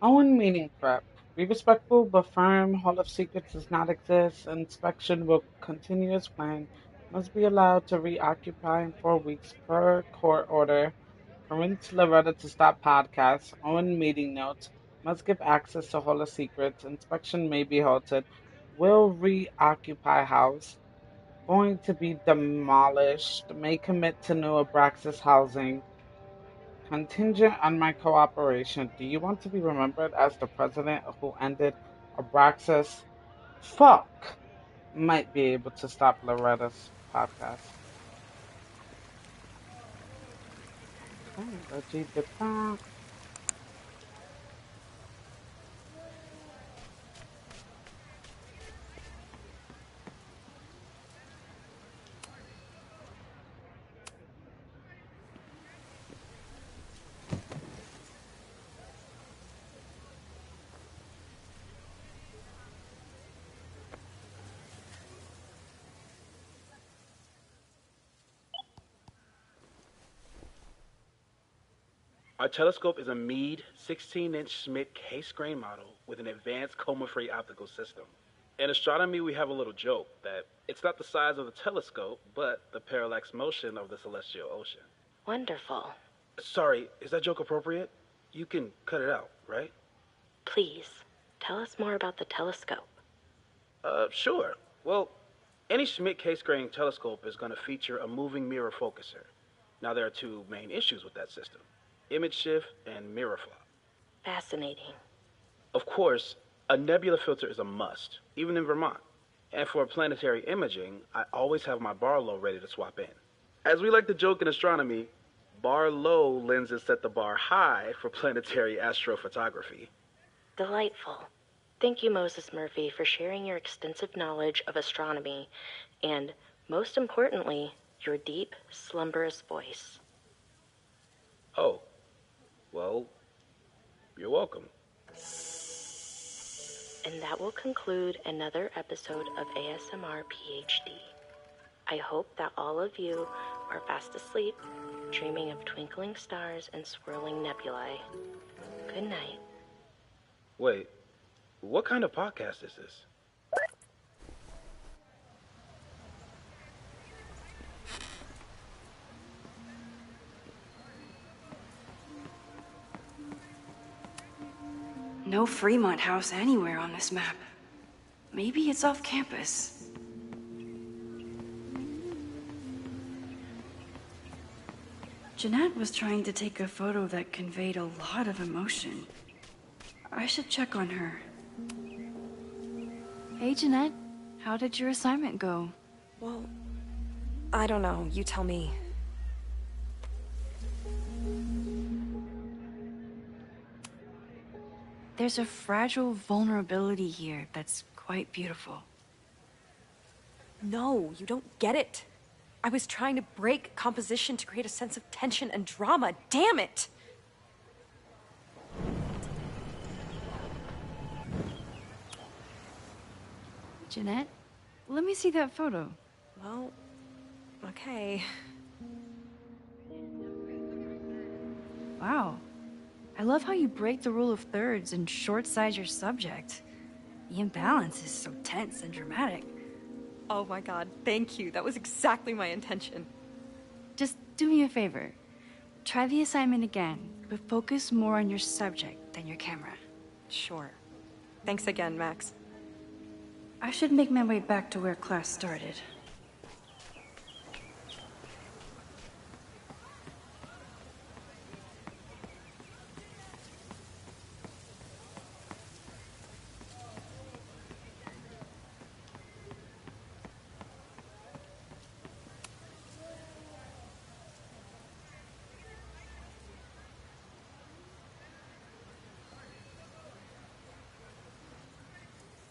Owen meeting prep. Be respectful but firm. Hall of Secrets does not exist. Inspection will continue as planned. Must be allowed to reoccupy in 4 weeks per court order. Convince Loretta to stop podcasts. Owen meeting notes. Must give access to Hall of Secrets. Inspection may be halted. Will reoccupy house. Going to be demolished. May commit to new Abraxas housing. Contingent on my cooperation. Do you want to be remembered as the president who ended Abraxas? Fuck! Might be able to stop Loretta's podcast. Okay, Reggie did that. Our telescope is a Meade 16-inch Schmidt case-grain model with an advanced coma-free optical system. In astronomy, we have a little joke that it's not the size of the telescope, but the parallax motion of the celestial ocean. Wonderful. Sorry, is that joke appropriate? You can cut it out, right? Please, tell us more about the telescope. Sure. Well, any Schmidt case-grain telescope is going to feature a moving mirror focuser. Now, there are two main issues with that system: image shift and mirror flop. Fascinating. Of course, a nebula filter is a must, even in Vermont. And for planetary imaging, I always have my bar low ready to swap in. As we like to joke in astronomy, bar low lenses set the bar high for planetary astrophotography. Delightful. Thank you, Moses Murphy, for sharing your extensive knowledge of astronomy and, most importantly, your deep, slumberous voice. Oh, well, you're welcome. And that will conclude another episode of ASMR PhD. I hope that all of you are fast asleep, dreaming of twinkling stars and swirling nebulae. Good night. Wait, what kind of podcast is this? No Fremont House anywhere on this map. Maybe it's off campus. Jeanette was trying to take a photo that conveyed a lot of emotion. I should check on her. Hey, Jeanette. How did your assignment go? Well, I don't know. You tell me. There's a fragile vulnerability here that's quite beautiful. No, you don't get it. I was trying to break composition to create a sense of tension and drama. Damn it! Jeanette, let me see that photo. Well, okay. Wow. I love how you break the rule of thirds and short-size your subject. The imbalance is so tense and dramatic. Oh my god, thank you. That was exactly my intention. Just do me a favor. Try the assignment again, but focus more on your subject than your camera. Sure. Thanks again, Max. I should make my way back to where class started.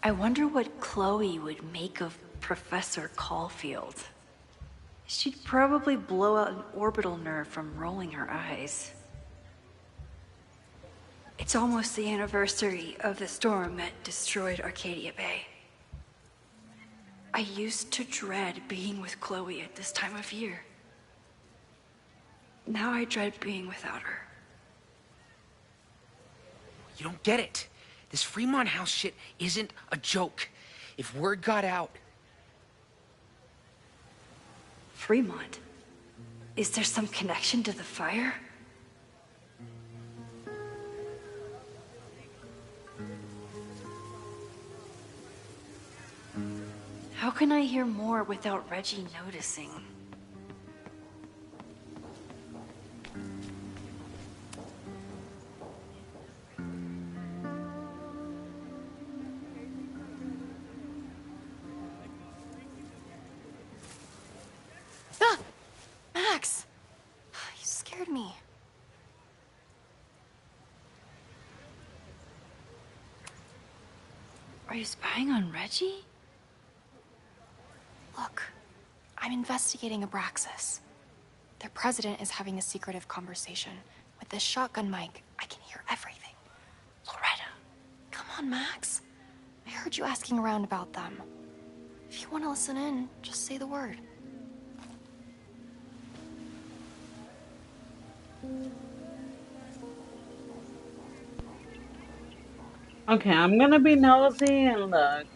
I wonder what Chloe would make of Professor Caulfield. She'd probably blow out an orbital nerve from rolling her eyes. It's almost the anniversary of the storm that destroyed Arcadia Bay. I used to dread being with Chloe at this time of year. Now I dread being without her. You don't get it. This Fremont House shit isn't a joke. If word got out... Fremont? Is there some connection to the fire? How can I hear more without Reggie noticing? Ah! Max! You scared me. Are you spying on Reggie? Look, I'm investigating Abraxas. Their president is having a secretive conversation. With this shotgun mic, I can hear everything. Loretta, come on, Max. I heard you asking around about them. If you want to listen in, just say the word. Okay, I'm gonna be nosy and look.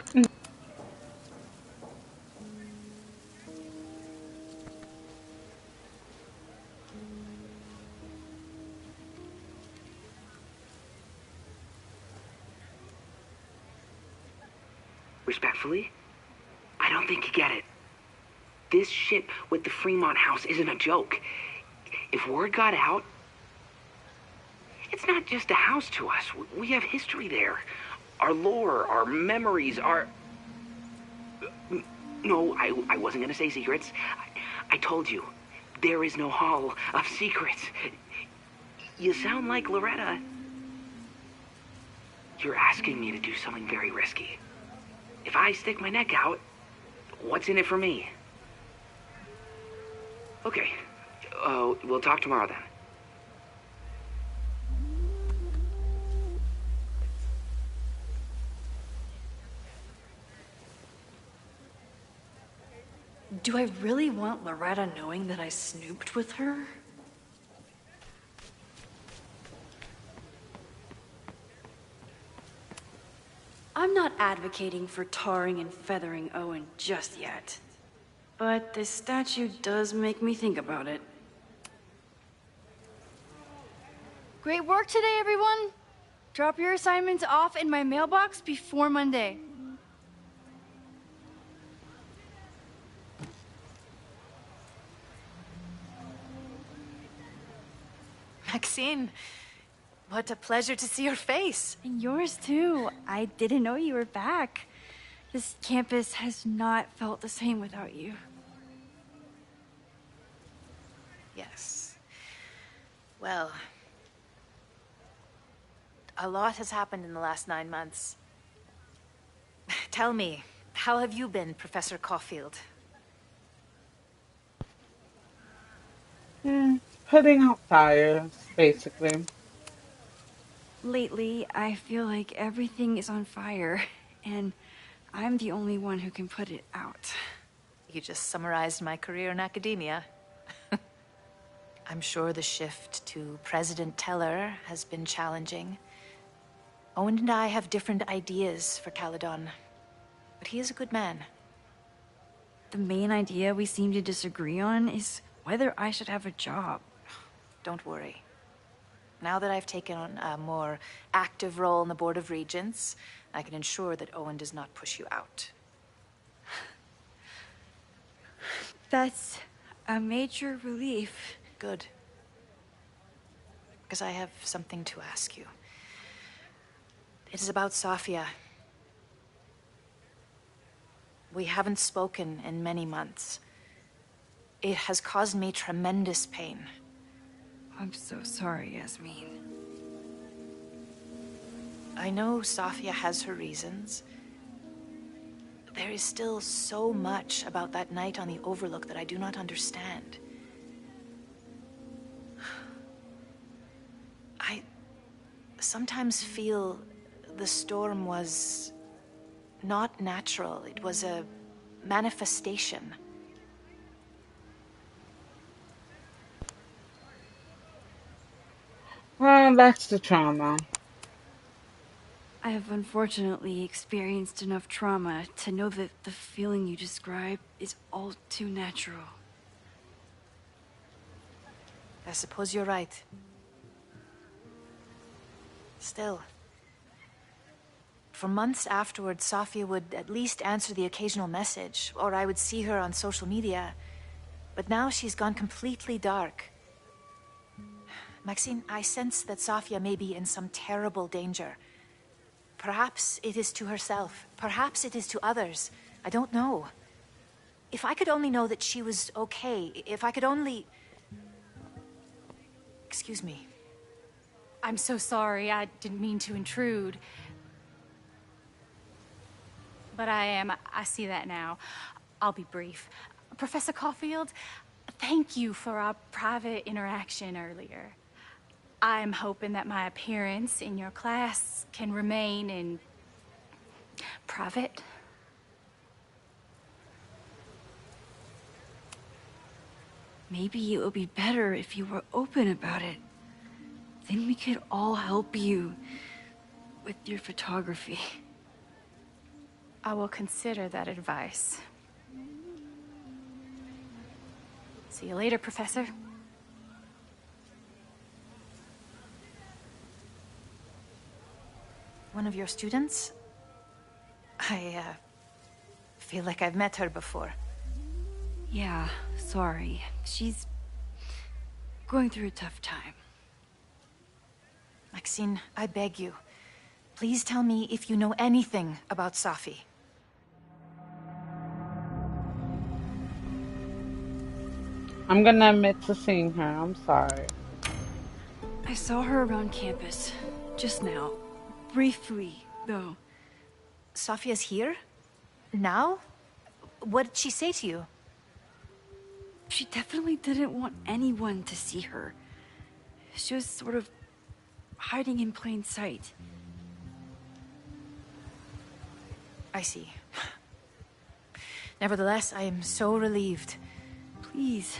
respectfully, I don't think you get it. This shit with the Fremont house isn't a joke. If word got out, it's not just a house to us. We have history there. Our lore, our memories, our... No, I wasn't gonna say secrets. I told you, there is no hall of secrets. You sound like Loretta. You're asking me to do something very risky. If I stick my neck out, what's in it for me? Okay. We'll talk tomorrow then. Do I really want Loretta knowing that I snooped with her? I'm not advocating for tarring and feathering Owen just yet. But this statue does make me think about it. Great work today, everyone. Drop your assignments off in my mailbox before Monday. Maxine, what a pleasure to see your face. And yours too. I didn't know you were back. This campus has not felt the same without you. Yes. Well, a lot has happened in the last 9 months. Tell me, how have you been, Professor Caulfield? Putting out fires, basically. Lately, I feel like everything is on fire, and I'm the only one who can put it out. You just summarized my career in academia. I'm sure the shift to President Teller has been challenging. Owen and I have different ideas for Caledon, but he is a good man. The main idea we seem to disagree on is whether I should have a job. Don't worry. Now that I've taken on a more active role in the Board of Regents, I can ensure that Owen does not push you out. That's a major relief. Good. Because I have something to ask you. It is about Safia. We haven't spoken in many months. It has caused me tremendous pain. I'm so sorry, Yasmin. I know Safia has her reasons. There is still so much about that night on the Overlook that I do not understand. I sometimes feel the storm was not natural. It was a manifestation. Well, that's the trauma. I have unfortunately experienced enough trauma to know that the feeling you describe is all too natural. I suppose you're right. Still, for months afterward, Safia would at least answer the occasional message, or I would see her on social media. But now she's gone completely dark. Maxine, I sense that Safia may be in some terrible danger. Perhaps it is to herself. Perhaps it is to others. I don't know. If I could only know that she was okay, if I could only... Excuse me. I'm so sorry. I didn't mean to intrude. But I see that now. I'll be brief. Professor Caulfield, thank you for our private interaction earlier. I'm hoping that my appearance in your class can remain in private. Maybe it would be better if you were open about it. Then we could all help you with your photography. I will consider that advice. See you later, Professor. One of your students? feel like I've met her before. Yeah, sorry. She's going through a tough time. Maxine, I beg you. Please tell me if you know anything about Safi. I'm gonna admit to seeing her. I'm sorry. I saw her around campus. Just now. Briefly, though. Safia's here? Now? What did she say to you? She definitely didn't want anyone to see her. She was sort of hiding in plain sight. I see. Nevertheless, I am so relieved. Please,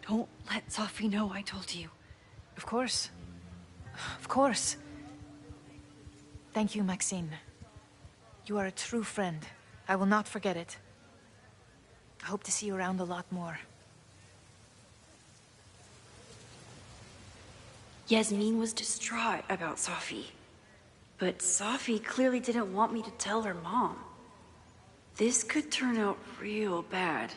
don't let Safi know I told you. Of course. Of course. Thank you, Maxine. You are a true friend. I will not forget it. I hope to see you around a lot more. Yasmin was distraught about Safi. But Safi clearly didn't want me to tell her mom. This could turn out real bad.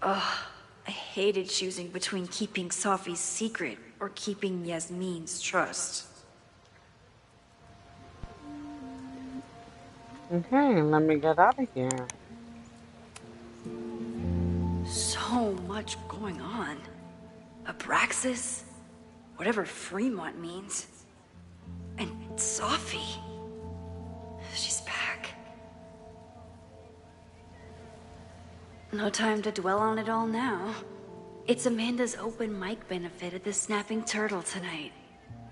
Ugh, I hated choosing between keeping Safi's secret or keeping Yasmin's trust. Okay, let me get out of here. So much going on. Abraxas, whatever Fremont means, and Safi. She's back. No time to dwell on it all now. It's Amanda's open mic benefit at the Snapping Turtle tonight.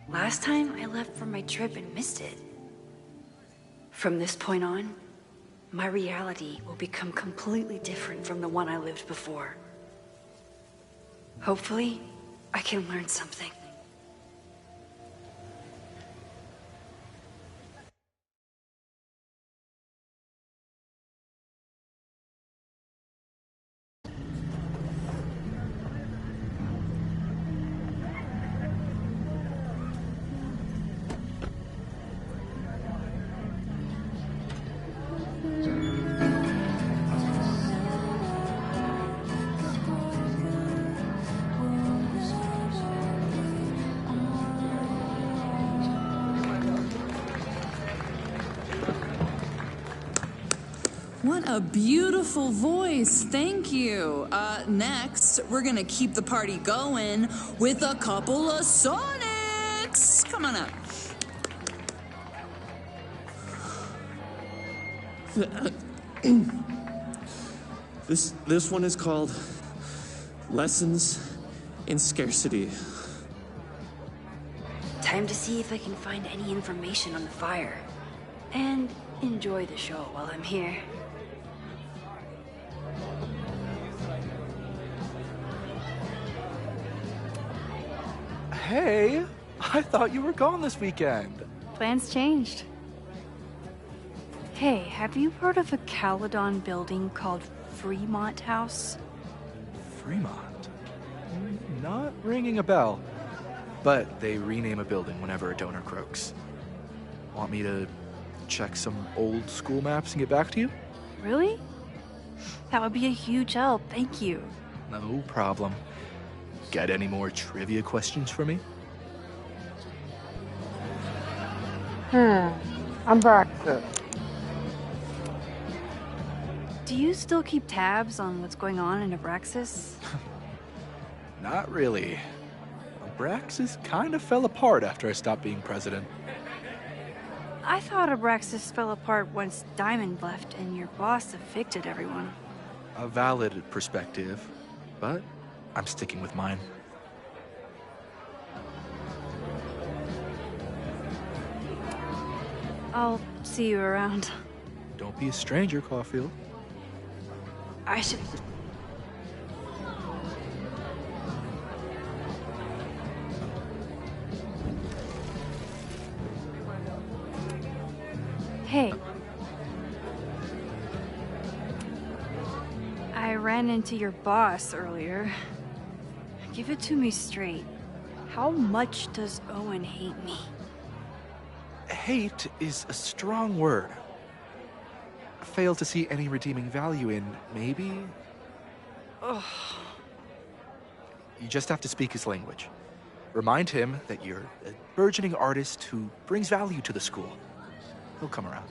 Last time I left for my trip and missed it. From this point on, my reality will become completely different from the one I lived before. Hopefully, I can learn something. What a beautiful voice. Thank you. Next, we're gonna keep the party going with a couple of Sonics. Come on up. This one is called Lessons in Scarcity. Time to see if I can find any information on the fire. And enjoy the show while I'm here. Hey, I thought you were gone this weekend. Plans changed. Hey, have you heard of a Caledon building called Fremont House? Fremont? Not ringing a bell. But they rename a building whenever a donor croaks. Want me to check some old school maps and get back to you? Really? That would be a huge help, thank you. No problem. Got any more trivia questions for me? I'm Brexit. Do you still keep tabs on what's going on in Abraxas? Not really. Abraxas kind of fell apart after I stopped being president. I thought Abraxas fell apart once Diamond left and your boss evicted everyone. A valid perspective, but I'm sticking with mine. I'll see you around. Don't be a stranger, Caulfield. I should... Hey. I ran into your boss earlier. Give it to me straight. How much does Owen hate me? Hate is a strong word. fail to see any redeeming value in, maybe? Ugh. You just have to speak his language. Remind him that you're a burgeoning artist who brings value to the school. He'll come around.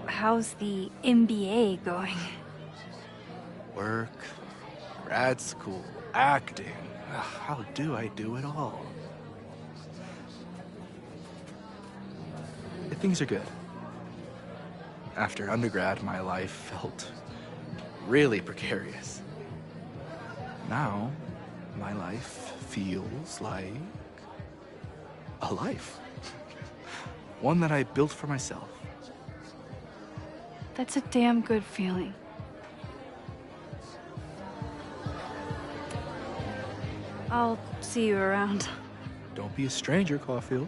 How's the MBA going? Work, grad school, acting. How do I do it all? Things are good. After undergrad, my life felt really precarious. Now, my life feels like a life. One that I built for myself. That's a damn good feeling. I'll see you around. Don't be a stranger, Caulfield.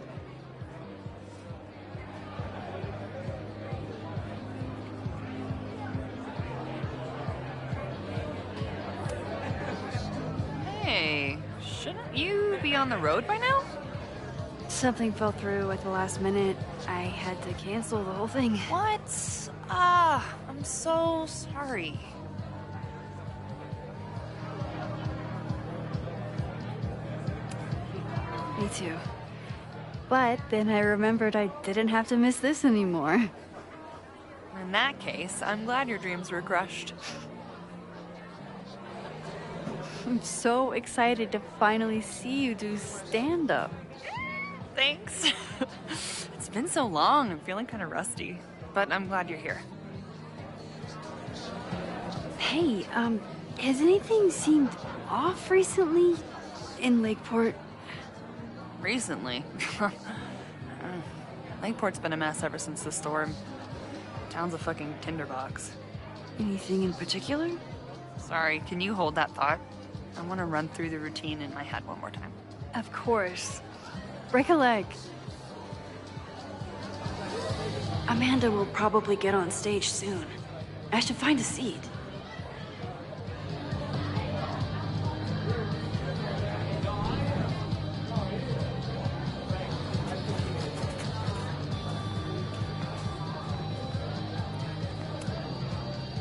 Hey, shouldn't you be on the road by now? Something fell through at the last minute. I had to cancel the whole thing. What? I'm so sorry. Me too. But then I remembered I didn't have to miss this anymore. In that case, I'm glad your dreams were crushed. I'm so excited to finally see you do stand-up. Thanks. It's been so long, I'm feeling kind of rusty. But I'm glad you're here. Hey, has anything seemed off recently in Lakeport? Recently? Lakeport's been a mess ever since the storm. Town's a fucking tinderbox. Anything in particular? Sorry, can you hold that thought? I want to run through the routine in my head one more time. Of course. Break a leg. Amanda will probably get on stage soon. I should find a seat.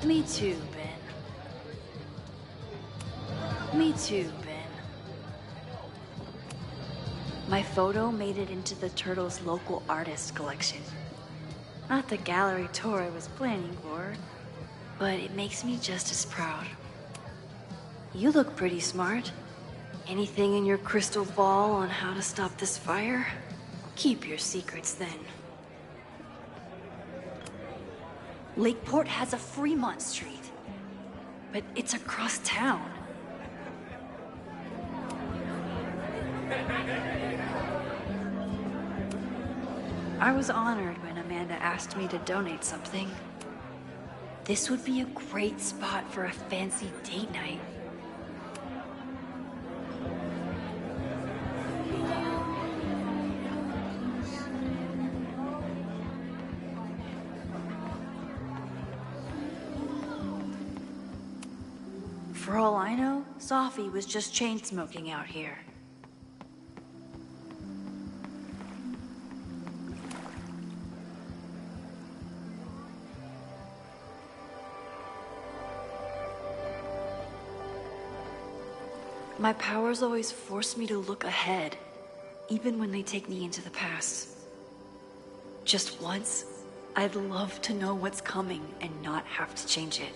Me too, Ben. Me too, Ben. My photo made it into the Turtles' local artist collection. Not the gallery tour I was planning for, but it makes me just as proud. You look pretty smart. Anything in your crystal ball on how to stop this fire? Keep your secrets then. Lakeport has a Fremont Street, but it's across town. I was honored when Amanda asked me to donate something. This would be a great spot for a fancy date night. For all I know, Sophie was just chain smoking out here. My powers always force me to look ahead, even when they take me into the past. Just once, I'd love to know what's coming and not have to change it.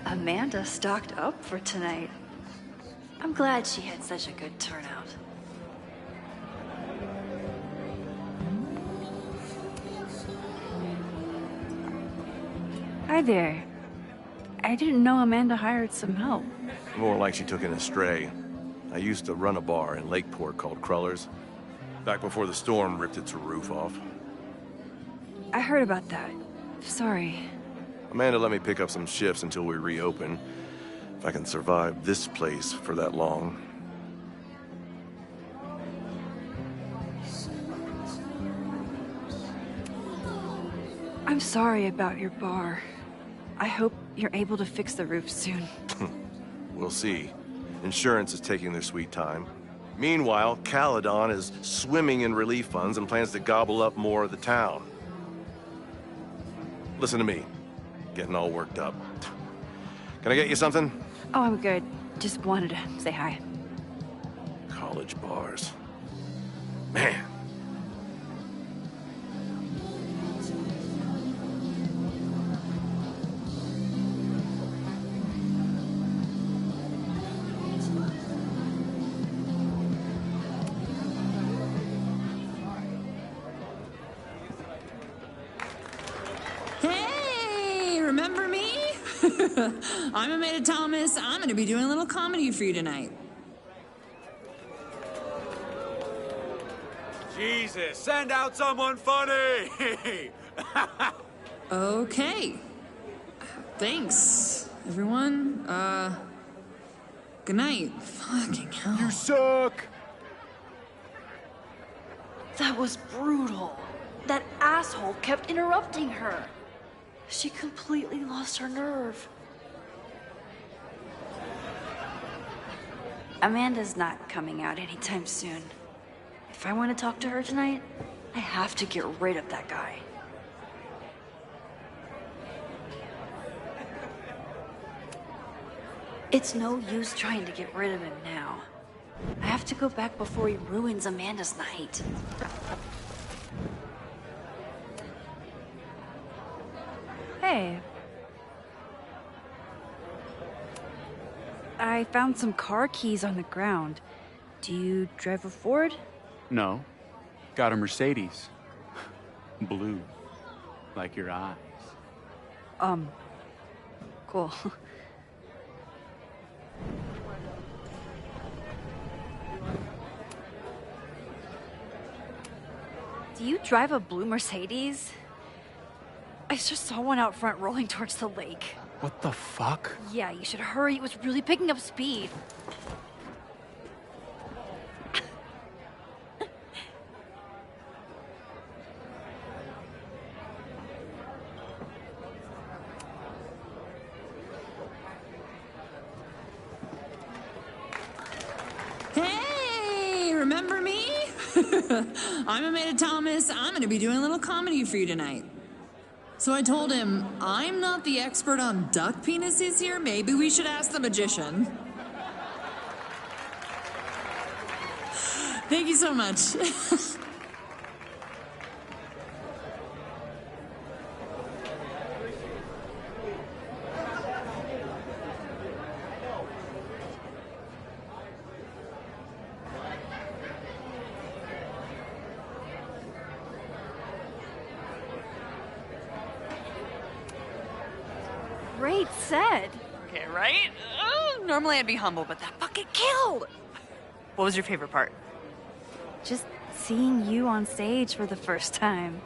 Amanda stocked up for tonight. I'm glad she had such a good turnout. Hi there. I didn't know Amanda hired some help. More like she took in a stray. I used to run a bar in Lakeport called Crullers, back before the storm ripped its roof off. I heard about that. Sorry. Amanda let me pick up some shifts until we reopen. If I can survive this place for that long. I'm sorry about your bar. I hope you're able to fix the roof soon. We'll see. Insurance is taking their sweet time. Meanwhile, Caledon is swimming in relief funds and plans to gobble up more of the town. Listen to me. Getting all worked up. Can I get you something? Oh, I'm good. Just wanted to say hi. College bars. Man. Hey, remember me? I'm Amanda Thomas. I'm gonna be doing a little comedy for you tonight. Jesus, send out someone funny! Okay. Thanks, everyone. Good night. Fucking hell. You suck! That was brutal. That asshole kept interrupting her. She completely lost her nerve. Amanda's not coming out anytime soon. If I want to talk to her tonight, I have to get rid of that guy. It's no use trying to get rid of him now. I have to go back before he ruins Amanda's night. Hey. I found some car keys on the ground. Do you drive a Ford? No. Got a Mercedes. Blue. Like your eyes. Cool. Do you drive a blue Mercedes? I just saw one out front rolling towards the lake. What the fuck? Yeah, you should hurry. It was really picking up speed. Hey, remember me? I'm Amanda Thomas. I'm gonna be doing a little comedy for you tonight. So I told him, I'm not the expert on duck penises here. Maybe we should ask the magician. Thank you so much. Great set. Okay, right? Normally I'd be humble, but that fucking killed! What was your favorite part? Just seeing you on stage for the first time.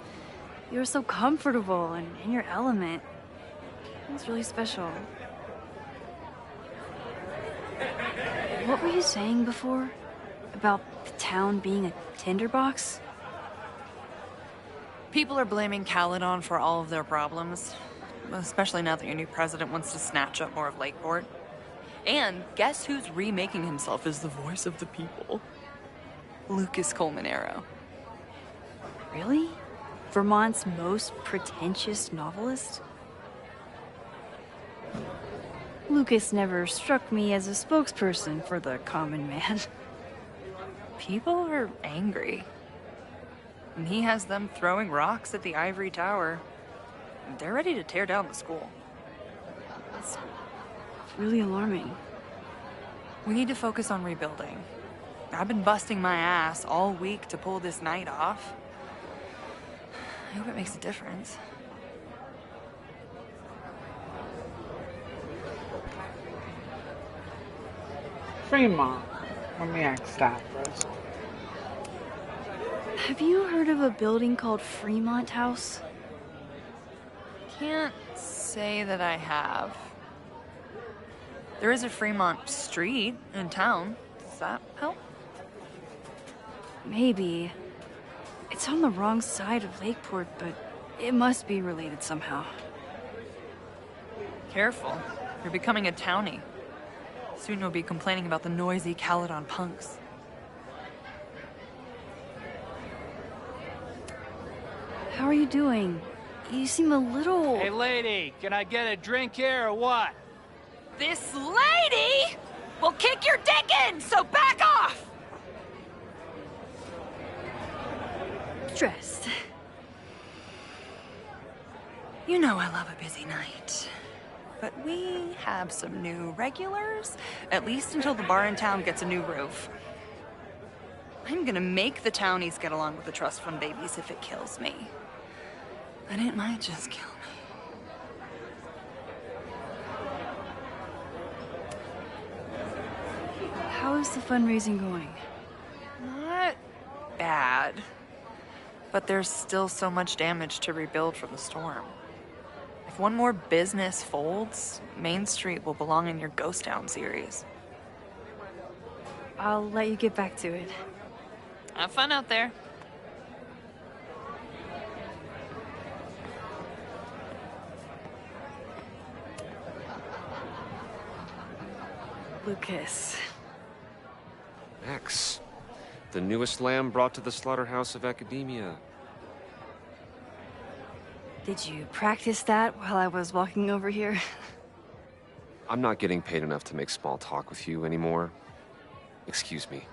You were so comfortable and in your element. It was really special. What were you saying before? About the town being a tinderbox? People are blaming Caledon for all of their problems. Especially now that your new president wants to snatch up more of Lakeport. And guess who's remaking himself as the voice of the people? Lucas Colmanero. Really? Vermont's most pretentious novelist? Lucas never struck me as a spokesperson for the common man. People are angry. And he has them throwing rocks at the Ivory Tower. They're ready to tear down the school. It's really alarming. We need to focus on rebuilding. I've been busting my ass all week to pull this night off. I hope it makes a difference. Fremont. Let me ask that first. Have you heard of a building called Fremont House? Can't say that I have. There is a Fremont Street in town. Does that help? Maybe. It's on the wrong side of Lakeport, but it must be related somehow. Careful. You're becoming a townie. Soon you'll be complaining about the noisy Caledon punks. How are you doing? You seem a little... Hey, lady, can I get a drink here or what? This lady will kick your dick in, so back off! Stressed. You know I love a busy night. But we have some new regulars, at least until the bar in town gets a new roof. I'm gonna make the townies get along with the trust fund babies if it kills me. But it might just kill me. How is the fundraising going? Not bad. But there's still so much damage to rebuild from the storm. If one more business folds, Main Street will belong in your Ghost Town series. I'll let you get back to it. Have fun out there. Lucas. Max, the newest lamb brought to the slaughterhouse of academia. Did you practice that while I was walking over here? I'm not getting paid enough to make small talk with you anymore. Excuse me.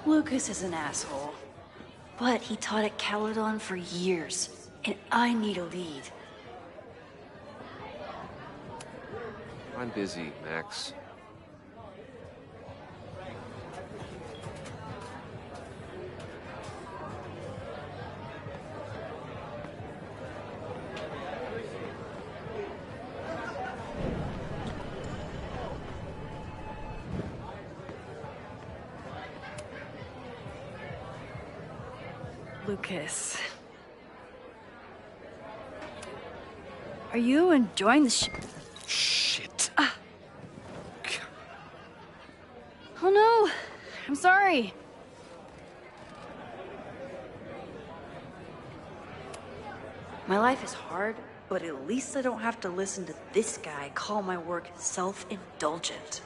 Lucas is an asshole. But he taught at Caledon for years, and I need a lead. I'm busy, Max. Lucas. Are you enjoying the Shit. Oh no! I'm sorry. My life is hard, but at least I don't have to listen to this guy call my work self-indulgent.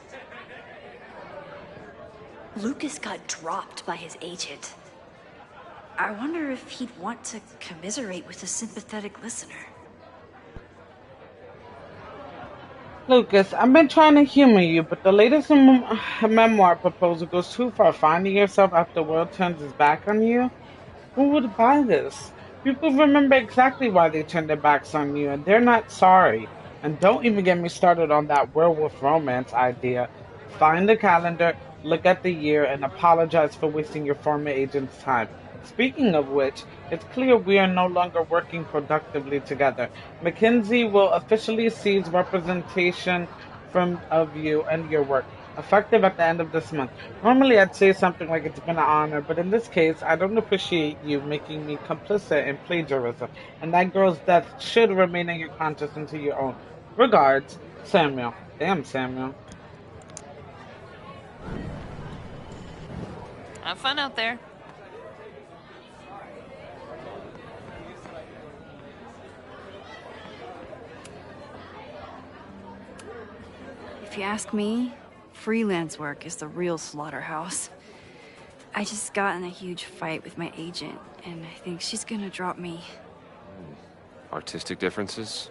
Lucas got dropped by his agent. I wonder if he'd want to commiserate with a sympathetic listener. Lucas, I've been trying to humor you, but the latest memoir proposal goes too far. Finding yourself after the world turns its back on you? Who would buy this? People remember exactly why they turned their backs on you, and they're not sorry. And don't even get me started on that werewolf romance idea. Find the calendar, look at the year, and apologize for wasting your former agent's time. Speaking of which, it's clear we are no longer working productively together. Mackenzie will officially cease representation of you and your work, effective at the end of this month. Normally I'd say something like it's been an honor, but in this case, I don't appreciate you making me complicit in plagiarism, and that girl's death should remain in your conscience until your own. Regards, Samuel. Damn, Samuel. Have fun out there. If you ask me, freelance work is the real slaughterhouse. I just got in a huge fight with my agent, and I think she's gonna drop me. Artistic differences?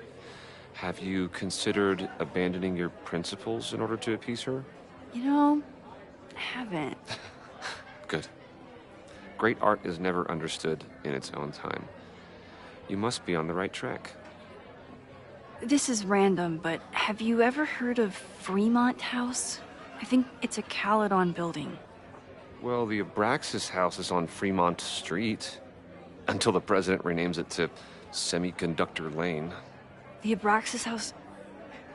Have you considered abandoning your principles in order to appease her? You know, I haven't. Good. Great art is never understood in its own time. You must be on the right track. This is random, but have you ever heard of Fremont House? I think it's a Caledon building. Well, the Abraxas house is on Fremont Street. Until the president renames it to Semiconductor Lane. The Abraxas House...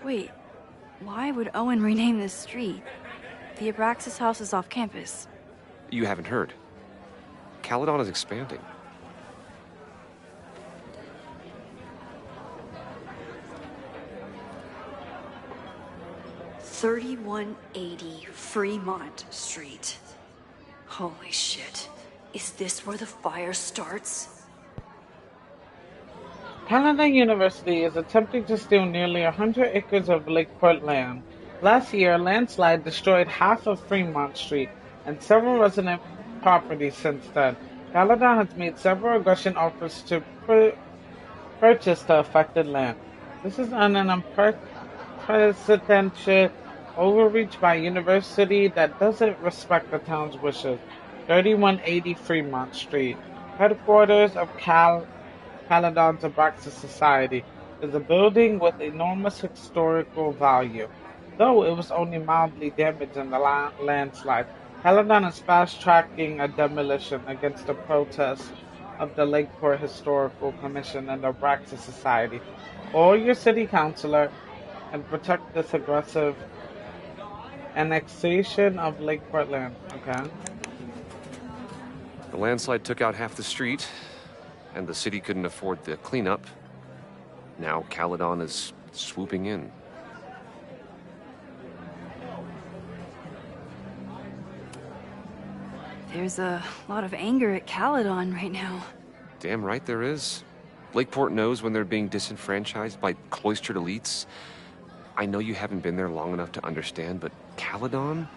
Wait, why would Owen rename this street? The Abraxas House is off campus. You haven't heard. Caledon is expanding. $3180 Fremont Street. Holy shit. Is this where the fire starts? Caledon University is attempting to steal nearly 100 acres of Lakeport land. Last year, a landslide destroyed half of Fremont Street and several resident properties since then. Caledon has made several aggression offers to purchase the affected land. This is an unprecedented overreach by a university that doesn't respect the town's wishes. 3180 Fremont Street, headquarters of Caledon's Abraxas Society, is a building with enormous historical value. Though it was only mildly damaged in the landslide, Caledon is fast-tracking a demolition against the protests of the Lakeport Historical Commission and the Abraxas Society. Call your city councilor and protect this aggressive annexation of Lakeport land. Okay. The landslide took out half the street, and the city couldn't afford the cleanup. Now Caledon is swooping in. There's a lot of anger at Caledon right now. Damn right there is. Lakeport knows when they're being disenfranchised by cloistered elites. I know you haven't been there long enough to understand, but Caledon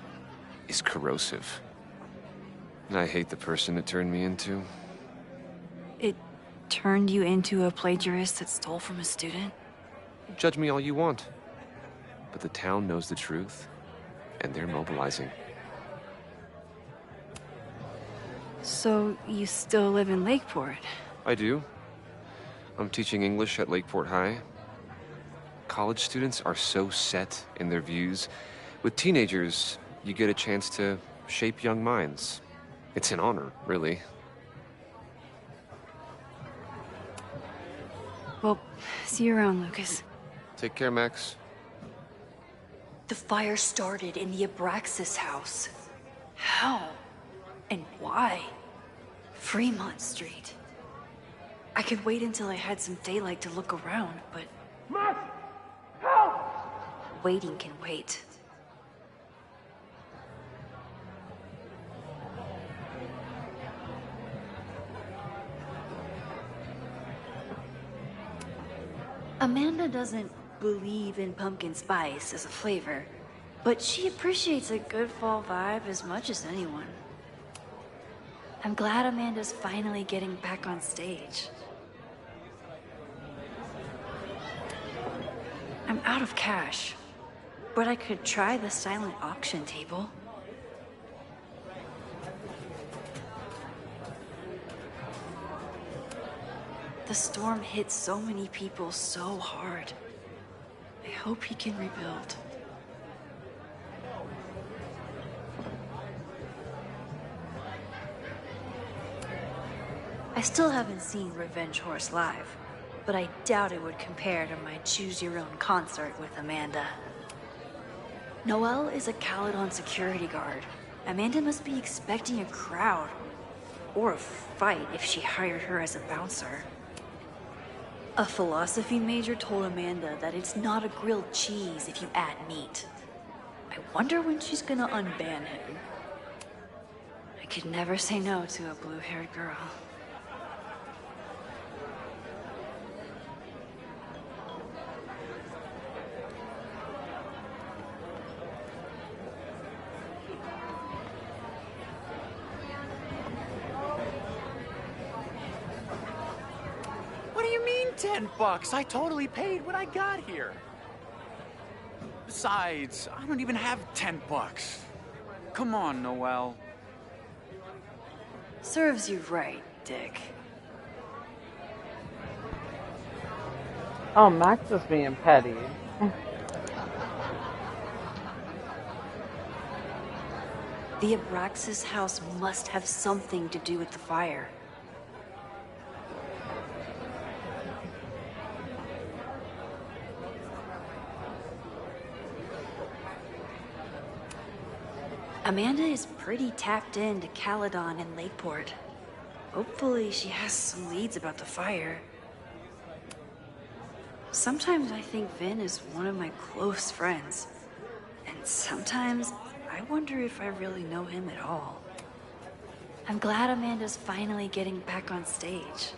is corrosive. I hate the person it turned me into. It turned you into a plagiarist that stole from a student? Judge me all you want. But the town knows the truth, and they're mobilizing. So you still live in Lakeport? I do. I'm teaching English at Lakeport High. College students are so set in their views. With teenagers, you get a chance to shape young minds. It's an honor, really. Well, see you around, Lucas. Take care, Max. The fire started in the Abraxas house. How? And why? Fremont Street. I could wait until I had some daylight to look around, but... Max! Help! Waiting can wait. Amanda doesn't believe in pumpkin spice as a flavor, but she appreciates a good fall vibe as much as anyone. I'm glad Amanda's finally getting back on stage. I'm out of cash, but I could try the silent auction table. The storm hit so many people so hard. I hope he can rebuild. I still haven't seen Revenge Horse live, but I doubt it would compare to my choose-your-own concert with Amanda. Noelle is a Caledon security guard. Amanda must be expecting a crowd, or a fight if she hired her as a bouncer. A philosophy major told Amanda that it's not a grilled cheese if you add meat. I wonder when she's gonna unban him. I could never say no to a blue-haired girl. What do you mean $10? I totally paid when I got here. Besides, I don't even have $10. Come on, Noelle. Serves you right, Dick. Oh, Max is being petty. The Abraxas house must have something to do with the fire. Amanda is pretty tapped into Caledon and Lakeport. Hopefully she has some leads about the fire. Sometimes I think Vin is one of my close friends. And sometimes I wonder if I really know him at all. I'm glad Amanda's finally getting back on stage.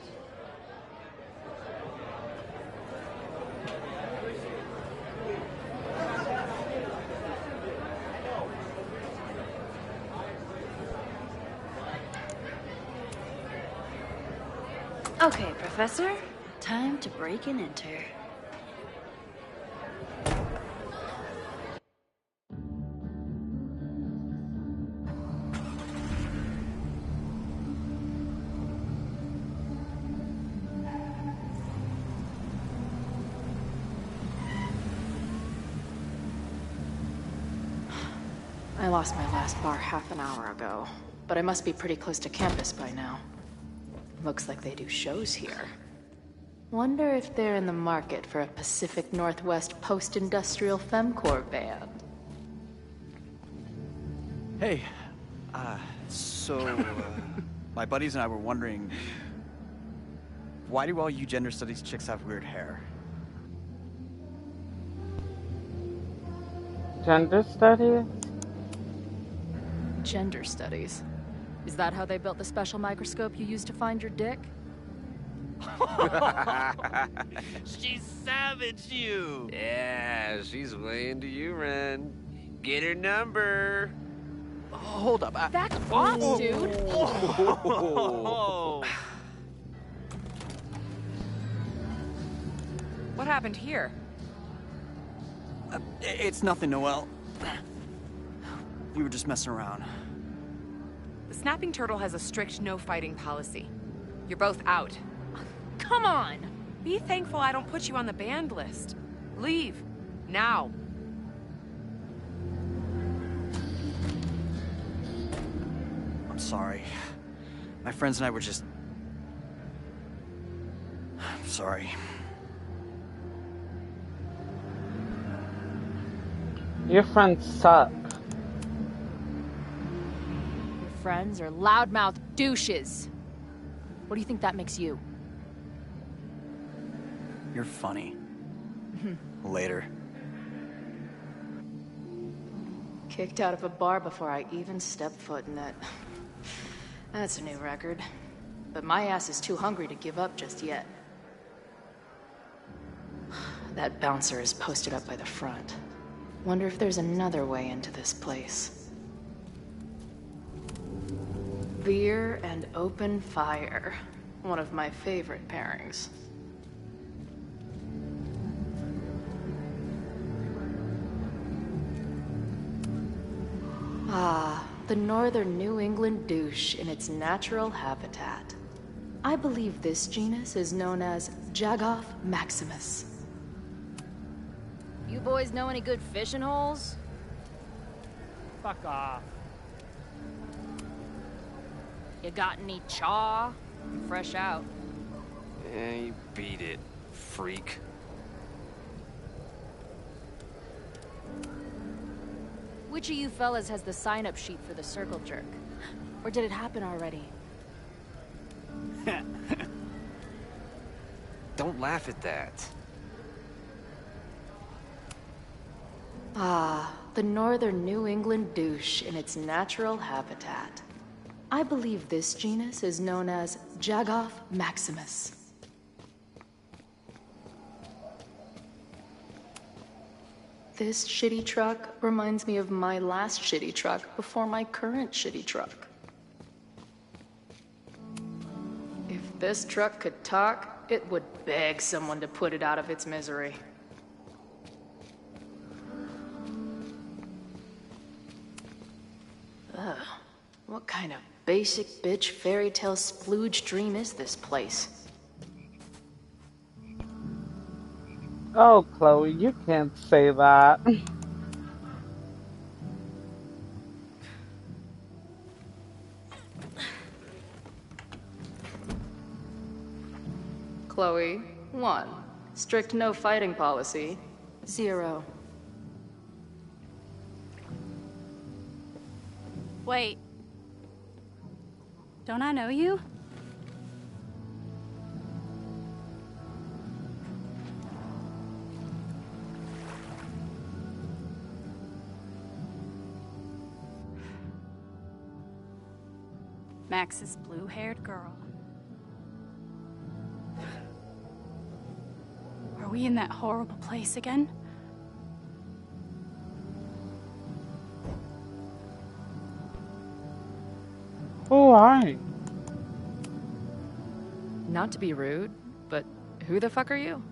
Okay, Professor. Time to break and enter. I lost my last bar half an hour ago, but I must be pretty close to campus by now. Looks like they do shows here. Wonder if they're in the market for a Pacific Northwest post-industrial femcore band. Hey, my buddies and I were wondering, why do all you gender studies chicks have weird hair? Gender studies? Gender studies. Is that how they built the special microscope you used to find your dick? She savaged you! Yeah, she's way into you, Ren. Get her number. Hold up. Back off, dude! What happened here? It's nothing, Noelle. We were just messing around. The snapping turtle has a strict no fighting policy. You're both out. Come on! Be thankful I don't put you on the banned list. Leave. Now. I'm sorry. My friends and I were just... I'm sorry. Your friends suck. Your friends are loudmouth douches. What do you think that makes you? You're funny. Later. Kicked out of a bar before I even stepped foot in it. That's a new record. But my ass is too hungry to give up just yet. That bouncer is posted up by the front. Wonder if there's another way into this place. Beer and open fire. One of my favorite pairings. Ah, the northern New England douche in its natural habitat. I believe this genus is known as Jagoff maximus. You boys know any good fishing holes? Fuck off. You got any chaw? I'm fresh out. Yeah, you beat it, freak. Which of you fellas has the sign-up sheet for the circle jerk? Or did it happen already? Don't laugh at that. Ah, the northern New England douche in its natural habitat. I believe this genus is known as Jagoff maximus. This shitty truck reminds me of my last shitty truck before my current shitty truck. If this truck could talk, it would beg someone to put it out of its misery. Ugh, what kind of basic bitch fairy tale splooge dream is this place? Oh, Chloe, you can't say that. Chloe, 1. Strict no fighting policy. 0. Wait. Don't I know you? Max's blue-haired girl. Are we in that horrible place again? Who are you? Not to be rude, but who the fuck are you?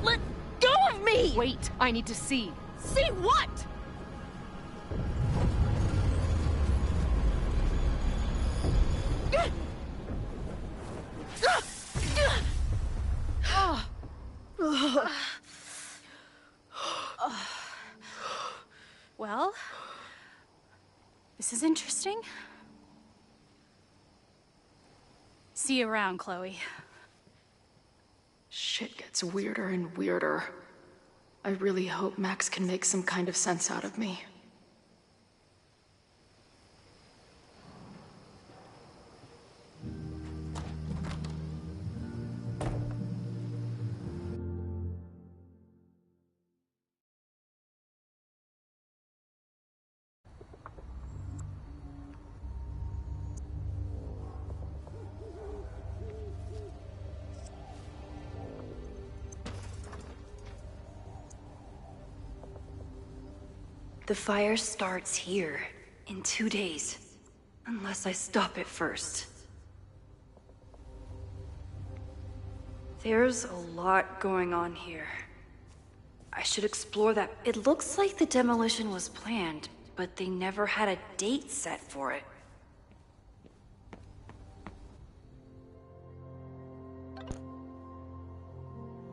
Let go of me! Wait, I need to see. See what? Well, this is interesting. See you around, Chloe. Shit gets weirder and weirder. I really hope Max can make some kind of sense out of me. The fire starts here in 2 days, unless I stop it first. There's a lot going on here. I should explore that. It looks like the demolition was planned, but they never had a date set for it.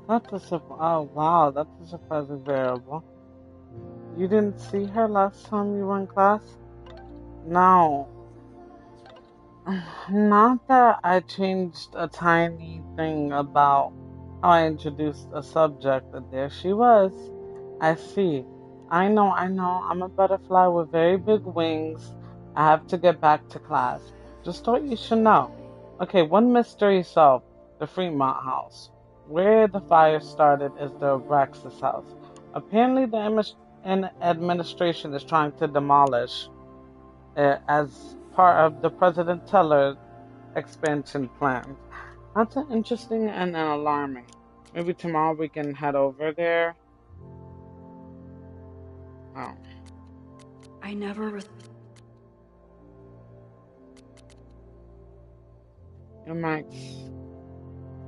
That's oh wow, that's a surprising variable. You didn't see her last time you were in class? No. Not that I changed a tiny thing about how I introduced a subject, but there she was. I see. I know. I'm a butterfly with very big wings. I have to get back to class. Just thought you should know. Okay, one mystery solved. The Fremont house. Where the fire started is the Abraxas house. Apparently the administration is trying to demolish it as part of the President Teller expansion plans. That's an interesting and an alarming. Maybe tomorrow we can head over there. Oh. I never. Your Max,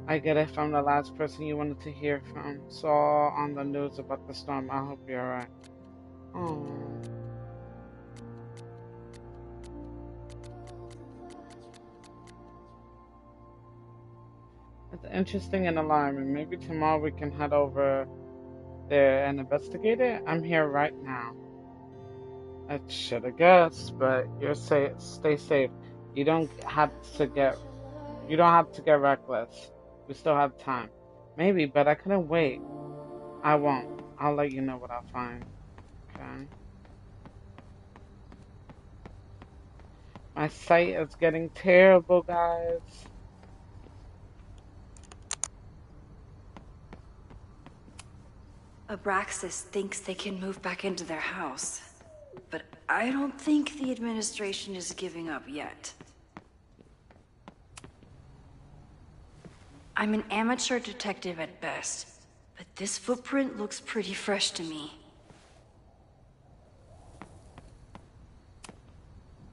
I get it from the last person you wanted to hear from. Saw on the news about the storm. I hope you're alright. Oh. It's interesting and alarming. Maybe tomorrow we can head over there and investigate it. I'm here right now. I should have guessed, but you're safe. Stay safe. You don't have to get. You don't have to get reckless. We still have time. Maybe, but I couldn't wait. I won't. I'll let you know what I find. Okay. My sight is getting terrible, guys. Abraxas thinks they can move back into their house. But I don't think the administration is giving up yet. I'm an amateur detective at best, but this footprint looks pretty fresh to me.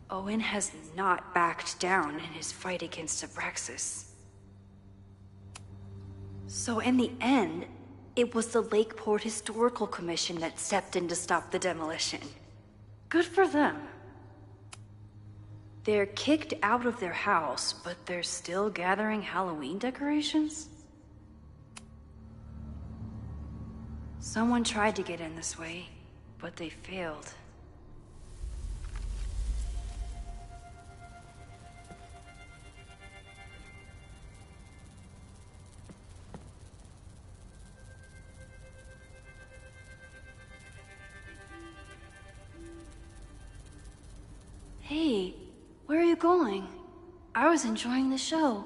Owen has not backed down in his fight against Abraxas. So in the end, it was the Lakeport Historical Commission that stepped in to stop the demolition. Good for them. They're kicked out of their house, but they're still gathering Halloween decorations? Someone tried to get in this way, but they failed. Hey, where are you going? I was enjoying the show.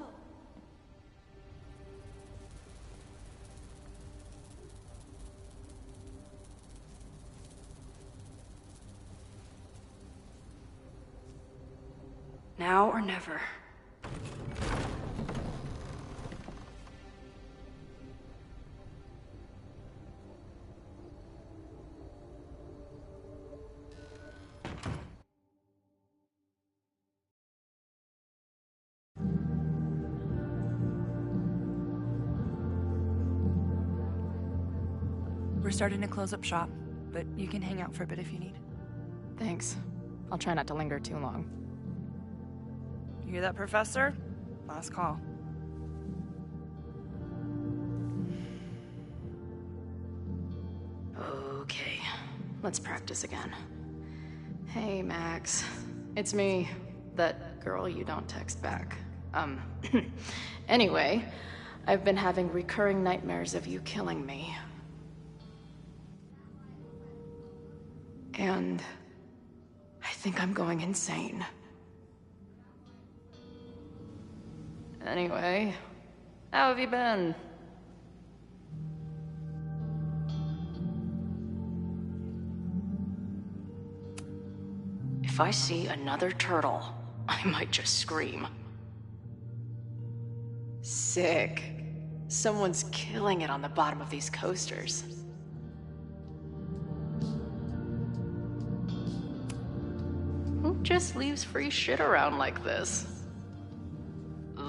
Now or never. We're starting to close up shop, but you can hang out for a bit if you need. Thanks. I'll try not to linger too long. You hear that, Professor? Last call. Okay, let's practice again. Hey, Max. It's me, that girl you don't text back. Anyway, I've been having recurring nightmares of you killing me. And I think I'm going insane. Anyway, how have you been? If I see another turtle, I might just scream. Sick. Someone's killing it on the bottom of these coasters. Who just leaves free shit around like this?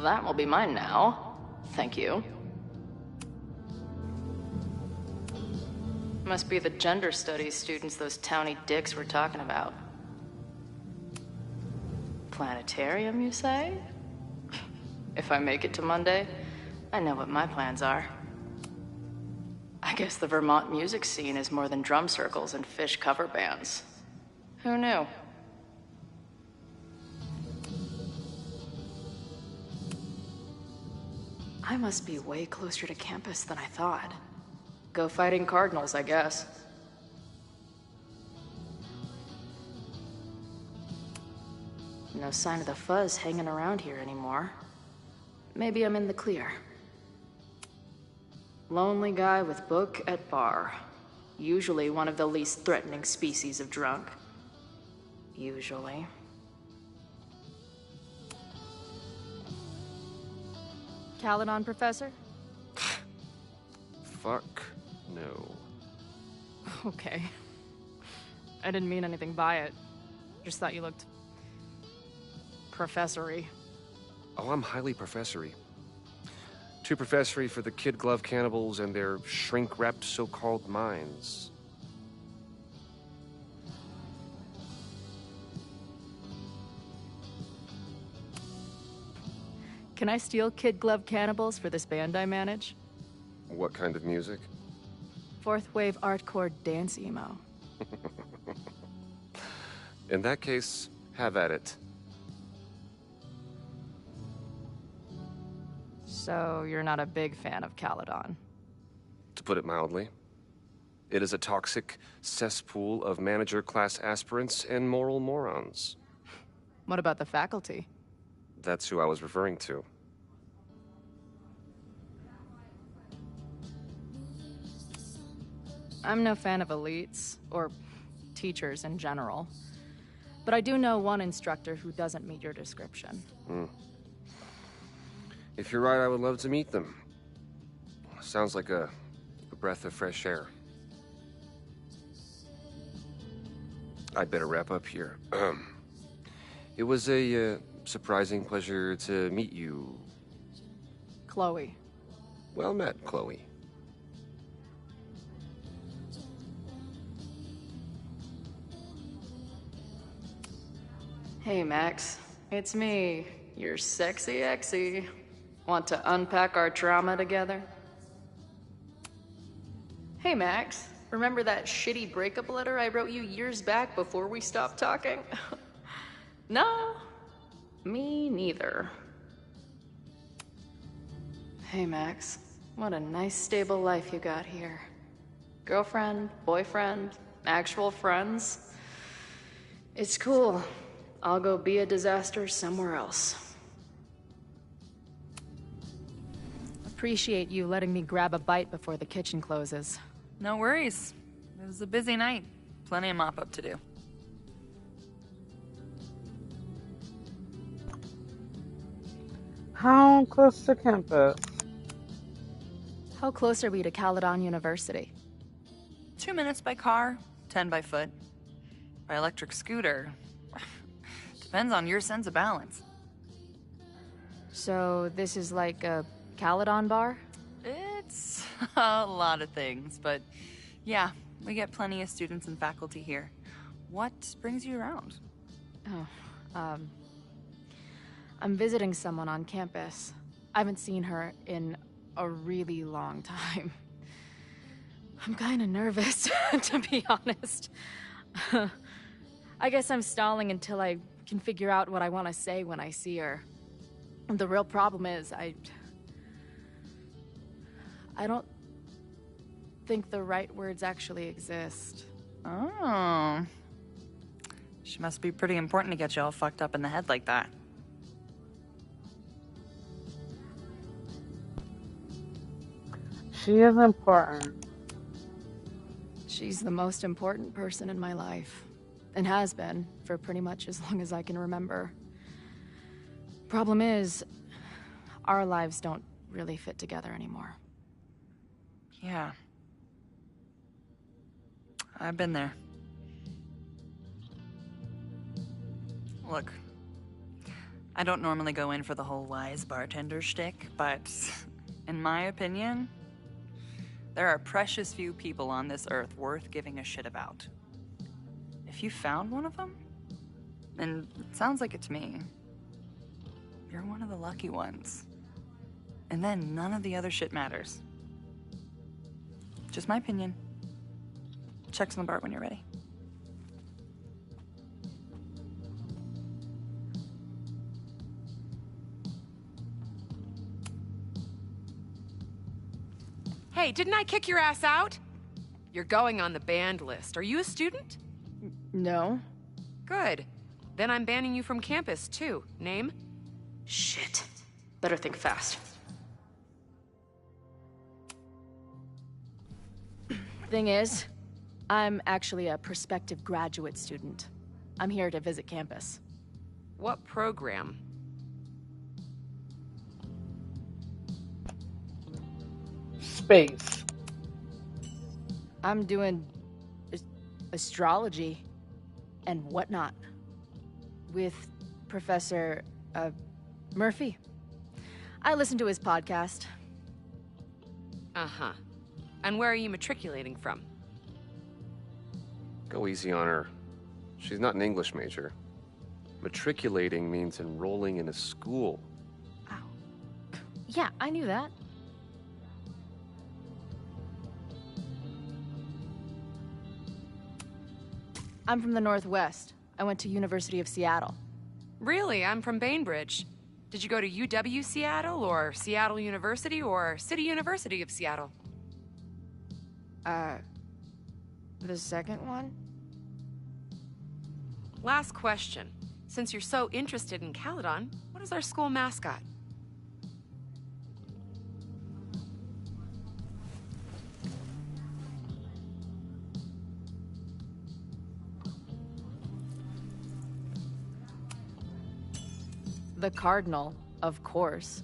That will be mine now. Thank you. Must be the gender studies students those towny dicks were talking about. Planetarium, you say? If I make it to Monday, I know what my plans are. I guess the Vermont music scene is more than drum circles and fish cover bands. Who knew? I must be way closer to campus than I thought. Go fighting Cardinals, I guess. No sign of the fuzz hanging around here anymore. Maybe I'm in the clear. Lonely guy with book at bar. Usually one of the least threatening species of drunk. Usually. Caledon, Professor? Fuck no. Okay. I didn't mean anything by it. Just thought you looked... professory. Oh, I'm highly professory. Too professory for the kid glove cannibals and their shrink-wrapped so-called minds. Can I steal Kid Glove Cannibals for this band I manage? What kind of music? Fourth wave artcore dance emo. In that case, have at it. So you're not a big fan of Caledon? To put it mildly. It is a toxic cesspool of manager-class aspirants and moral morons. What about the faculty? That's who I was referring to. I'm no fan of elites, or teachers in general. But I do know one instructor who doesn't meet your description. If you're right, I would love to meet them. Sounds like a breath of fresh air. I'd better wrap up here. It was a surprising pleasure to meet you. Chloe. Well met, Chloe. Hey, Max. It's me, your sexy exy. Want to unpack our trauma together? Hey, Max. Remember that shitty breakup letter I wrote you years back before we stopped talking? No, me neither. Hey, Max. What a nice, stable life you got here. Girlfriend, boyfriend, actual friends. It's cool. I'll go be a disaster somewhere else. Appreciate you letting me grab a bite before the kitchen closes. No worries. It was a busy night. Plenty of mop-up to do. How close to campus? How close are we to Caledon University? 2 minutes by car, 10 by foot. By electric scooter. Depends on your sense of balance. So this is like a Caledon bar? It's a lot of things, but yeah, we get plenty of students and faculty here. What brings you around? Oh, I'm visiting someone on campus. I haven't seen her in a really long time. I'm kind of nervous, to be honest. I guess I'm stalling until I can figure out what I want to say when I see her. The real problem is, I don't think the right words actually exist. Oh. She must be pretty important to get you all fucked up in the head like that. She is important. She's the most important person in my life. And has been for pretty much as long as I can remember. Problem is, our lives don't really fit together anymore. Yeah. I've been there. Look, I don't normally go in for the whole wise bartender shtick, but in my opinion, there are precious few people on this earth worth giving a shit about. If you found one of them, and it sounds like it to me, you're one of the lucky ones. And then none of the other shit matters. Just my opinion. Check's on the bar when you're ready. Hey, didn't I kick your ass out? You're going on the banned list. Are you a student? No. Good. Then I'm banning you from campus, too. Name? Shit. Better think fast. Thing is, I'm actually a prospective graduate student. I'm here to visit campus. What program? Space. I'm doing astrology and whatnot with Professor Murphy. I listen to his podcast. Uh-huh. And where are you matriculating from? Go easy on her. She's not an English major. Matriculating means enrolling in a school. Yeah, I knew that. I'm from the Northwest. I went to University of Seattle. Really? I'm from Bainbridge. Did you go to UW Seattle, or Seattle University, or City University of Seattle? The second one? Last question. Since you're so interested in Caledon, what is our school mascot? The Cardinal, of course.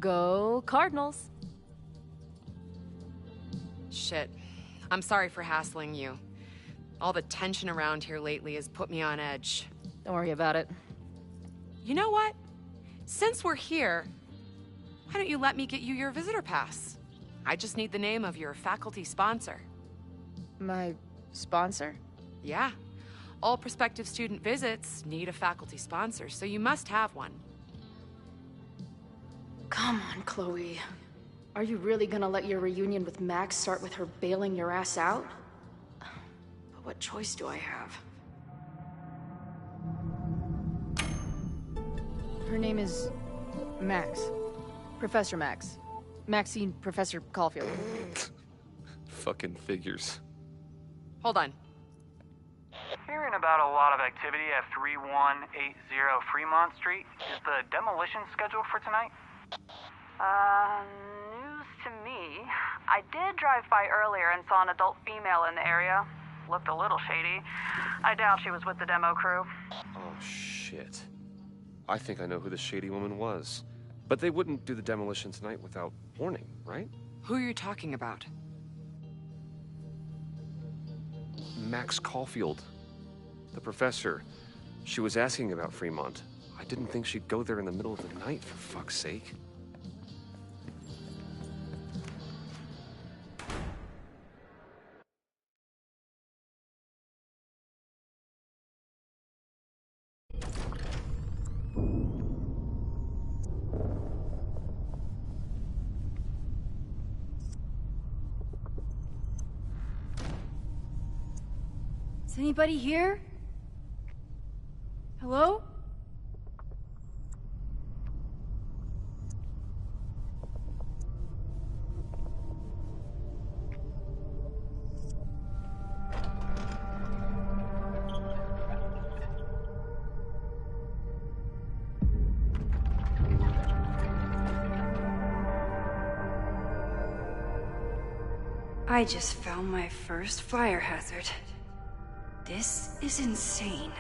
Go Cardinals! Shit. I'm sorry for hassling you. All the tension around here lately has put me on edge. Don't worry about it. You know what? Since we're here, why don't you let me get you your visitor pass? I just need the name of your faculty sponsor. My sponsor? Yeah. All prospective student visits need a faculty sponsor, so you must have one. Come on, Chloe. Are you really gonna let your reunion with Max start with her bailing your ass out? But what choice do I have? Her name is Max. Professor Max. Maxine Professor Caulfield. Fucking figures. Hold on. Hearing about a lot of activity at 3180 Fremont Street. Is the demolition scheduled for tonight? News to me. I did drive by earlier and saw an adult female in the area. Looked a little shady. I doubt she was with the demo crew. Oh, shit. I think I know who the shady woman was. But they wouldn't do the demolition tonight without warning, right? Who are you talking about? Max Caulfield. The professor. She was asking about Fremont. I didn't think she'd go there in the middle of the night, for fuck's sake. Is anybody here? Hello? I just found my first fire hazard. This is insane.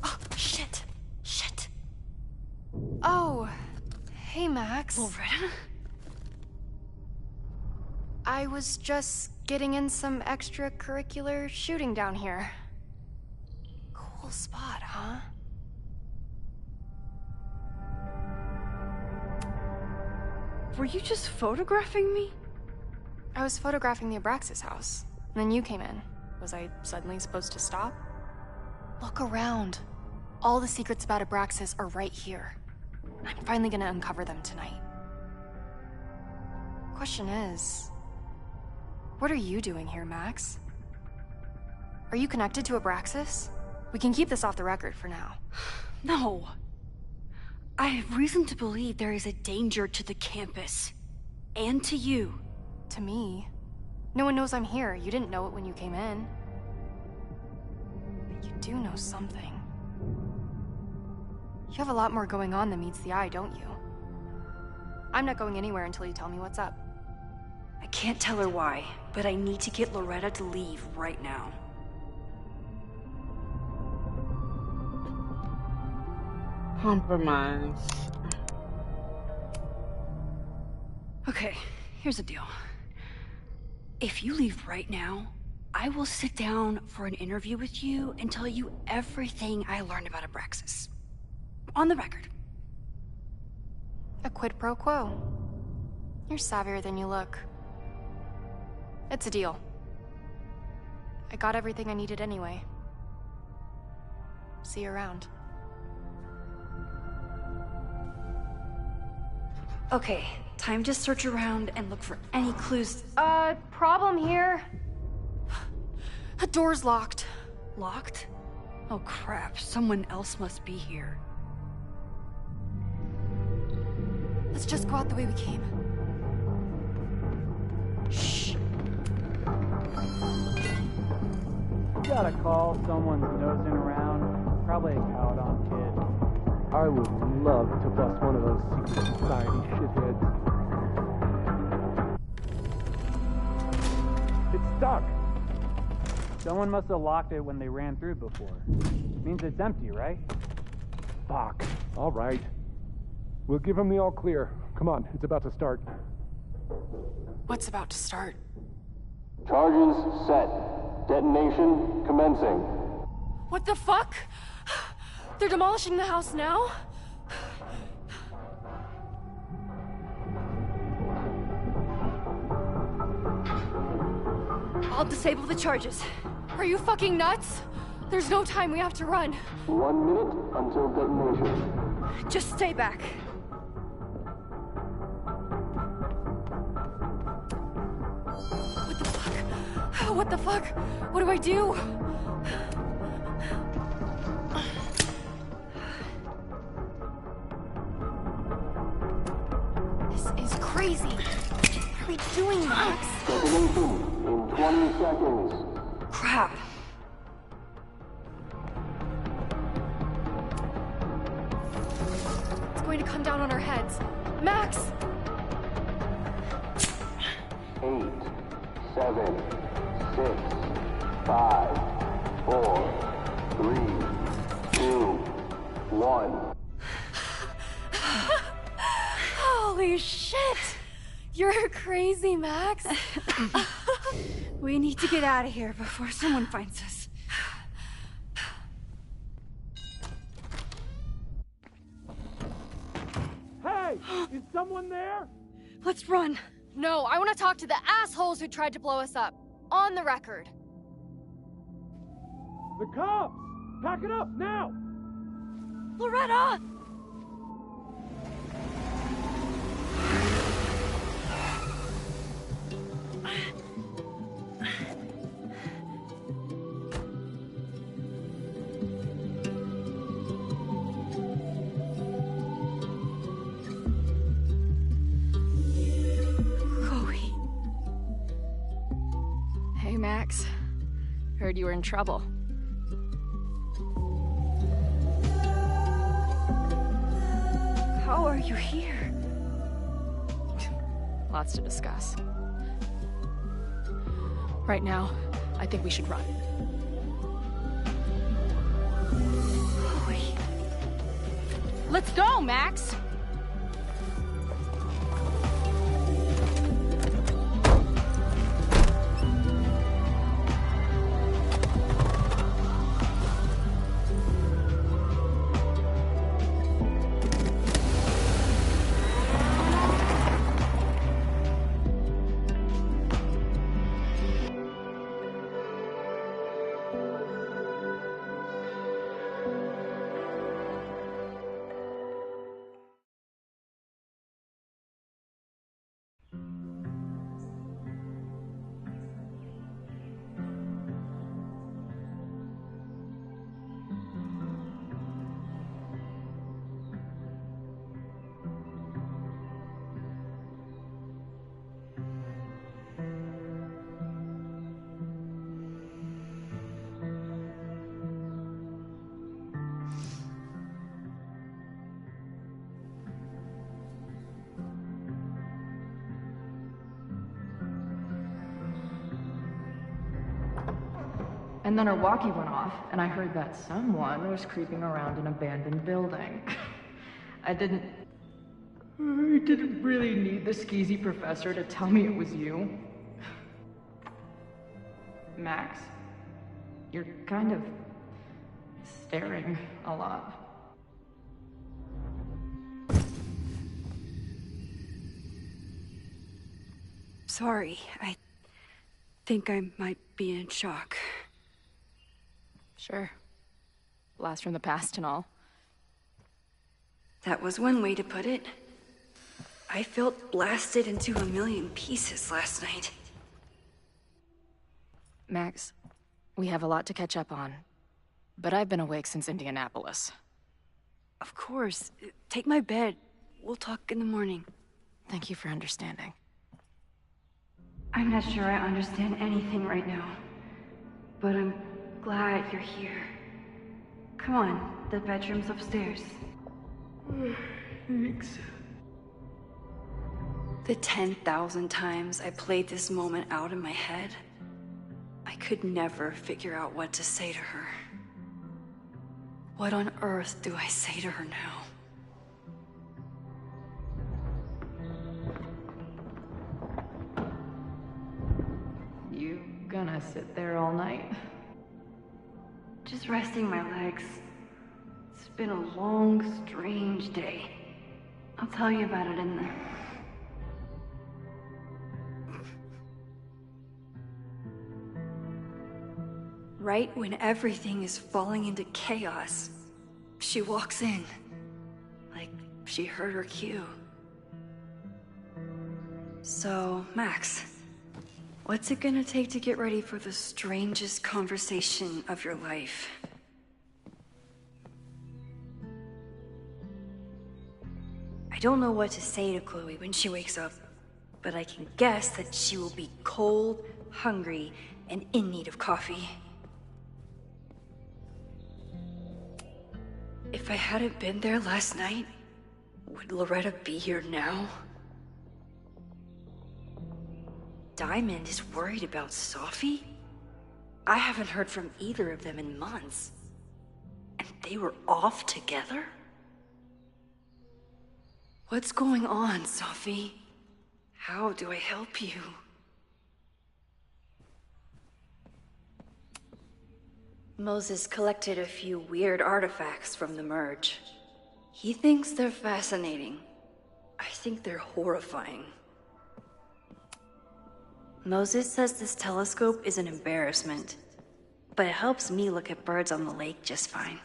Oh, shit. Shit. Oh, hey, Max. Loretta? I was just getting in some extracurricular shooting down here. Cool spot, huh? Were you just photographing me? I was photographing the Abraxas house, and then you came in. Was I suddenly supposed to stop? Look around. All the secrets about Abraxas are right here. I'm finally gonna uncover them tonight. Question is, what are you doing here, Max? Are you connected to Abraxas? We can keep this off the record for now. No. I have reason to believe there is a danger to the campus. And to you. To me? No one knows I'm here. You didn't know it when you came in. But you do know something. You have a lot more going on than meets the eye, don't you? I'm not going anywhere until you tell me what's up. I can't tell her why, but I need to get Loretta to leave right now. Compromise. Okay, here's the deal. If you leave right now, I will sit down for an interview with you and tell you everything I learned about Abraxas. On the record. A quid pro quo. You're savvier than you look. It's a deal. I got everything I needed anyway. See you around. Okay, time to search around and look for any clues. Problem here. The door's locked. Locked? Oh crap, someone else must be here. Let's just go out the way we came. Shh. Got a call, someone's nosing around. Probably a Caledon kid. I would love to bust one of those secret society shitheads. It's stuck. Someone must have locked it when they ran through before. Means it's empty, right? Fuck. All right. We'll give him the all clear. Come on, it's about to start. What's about to start? Charges set. Detonation commencing. What the fuck? They're demolishing the house now? I'll disable the charges. Are you fucking nuts? There's no time, we have to run. 1 minute until detonation. Just stay back. What the fuck? What do I do? This is crazy. What are we doing, Max? Detonation in 20 seconds. Crap. It's going to come down on our heads. Max! 8, 7, 6, 5, 4, 3, 2, 1. Holy shit! You're crazy, Max. We need to get out of here before someone finds us. Hey! Is someone there? Let's run. No, I want to talk to the assholes who tried to blow us up. On the record. The cops! Pack it up, now! Loretta! Hey, Max. Heard you were in trouble. How are you here? Lots to discuss. Right now, I think we should run. Chloe. Let's go, Max! And then our walkie went off, and I heard that someone was creeping around an abandoned building. I didn't really need the skeezy professor to tell me it was you. Max, you're kind of staring a lot. Sorry, I think I might be in shock. Sure. Blast from the past and all. That was one way to put it. I felt blasted into a million pieces last night. Max, we have a lot to catch up on. But I've been awake since Indianapolis. Of course. Take my bed. We'll talk in the morning. Thank you for understanding. I'm not sure I understand anything right now. But I'm glad you're here. Come on, the bedroom's upstairs. Thanks. The 10,000 times I played this moment out in my head, I could never figure out what to say to her. What on earth do I say to her now? You gonna sit there all night? Just resting my legs. It's been a long, strange day. I'll tell you about it in the... Right when everything is falling into chaos, she walks in. Like she heard her cue. So, Max, what's it gonna take to get ready for the strangest conversation of your life? I don't know what to say to Chloe when she wakes up, but I can guess that she will be cold, hungry, and in need of coffee. If I hadn't been there last night, would Loretta be here now? Diamond is worried about Sophie? I haven't heard from either of them in months. And they were off together? What's going on, Sophie? How do I help you? Moses collected a few weird artifacts from the merge. He thinks they're fascinating. I think they're horrifying. Moses says this telescope is an embarrassment, but it helps me look at birds on the lake just fine.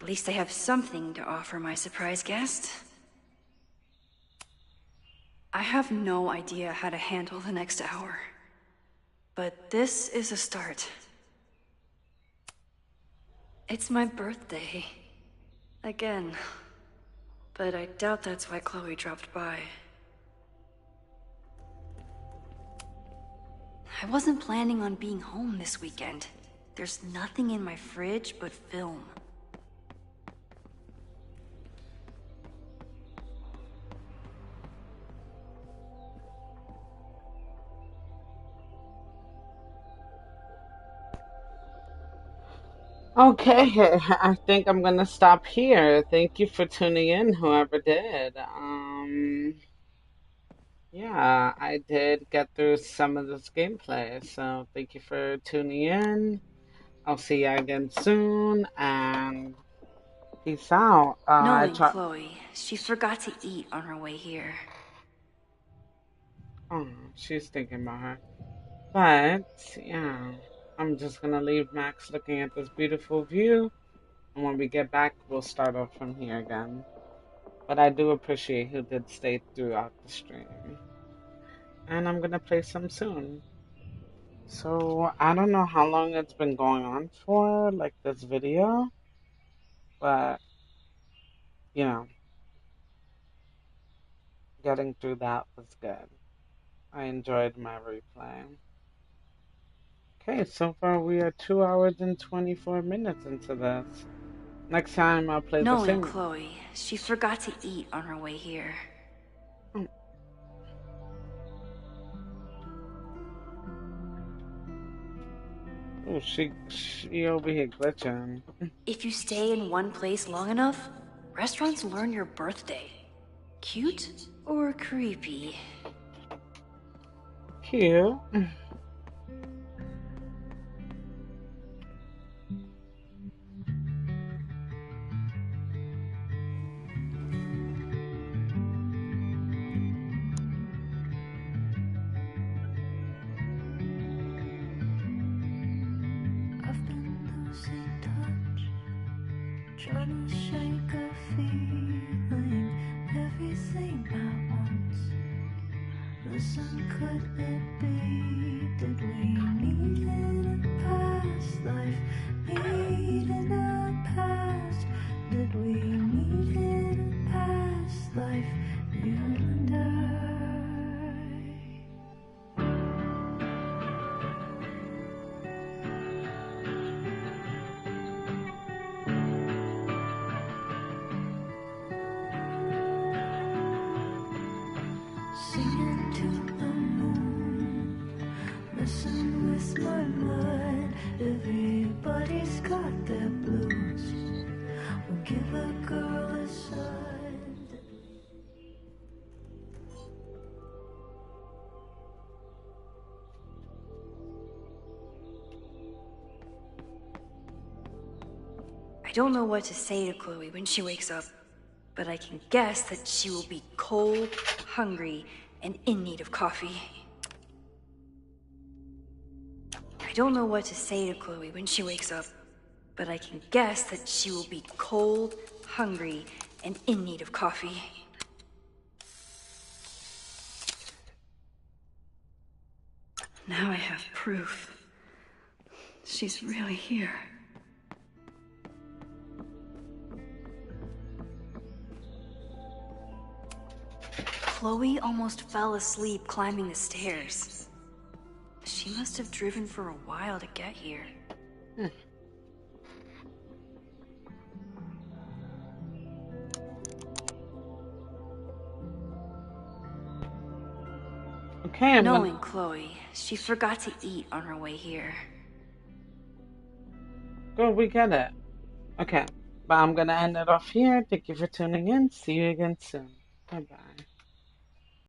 At least I have something to offer my surprise guest. I have no idea how to handle the next hour, but this is a start. It's my birthday. Again. But I doubt that's why Chloe dropped by. I wasn't planning on being home this weekend. There's nothing in my fridge but film. Okay, I think I'm gonna stop here. Thank you for tuning in, whoever did. Yeah, I did get through some of this gameplay, so thank you for tuning in. I'll see you again soon, and peace out. Knowing Chloe, she forgot to eat on her way here. Oh, she's thinking about her. But, yeah, I'm just gonna leave Max looking at this beautiful view, and when we get back, we'll start off from here again. But I do appreciate who did stay throughout the stream. And I'm gonna play some soon. So, I don't know how long it's been going on for, like this video, but, you know, getting through that was good. I enjoyed my replay. Okay, so far we are 2 hours and 24 minutes into this. Next time I'll play the Knowing same. Chloe, she forgot to eat on her way here. Oh, she over here glitching. If you stay in one place long enough, restaurants learn your birthday. Cute or creepy? Cute. Trying to shake a feeling, everything at once. Listen, could it be that we meet in a past life? Meet in a past? Did we meet in a past don't know what to say to Chloe when she wakes up, but I can guess that she will be cold, hungry, and in need of coffee. I don't know what to say to Chloe when she wakes up, but I can guess that she will be cold, hungry, and in need of coffee. Now I have proof. She's really here. Chloe almost fell asleep climbing the stairs. She must have driven for a while to get here. Okay, Knowing Chloe, she forgot to eat on her way here. Good, we get it. Okay, but I'm gonna end it off here. Thank you for tuning in. See you again soon. Bye-bye.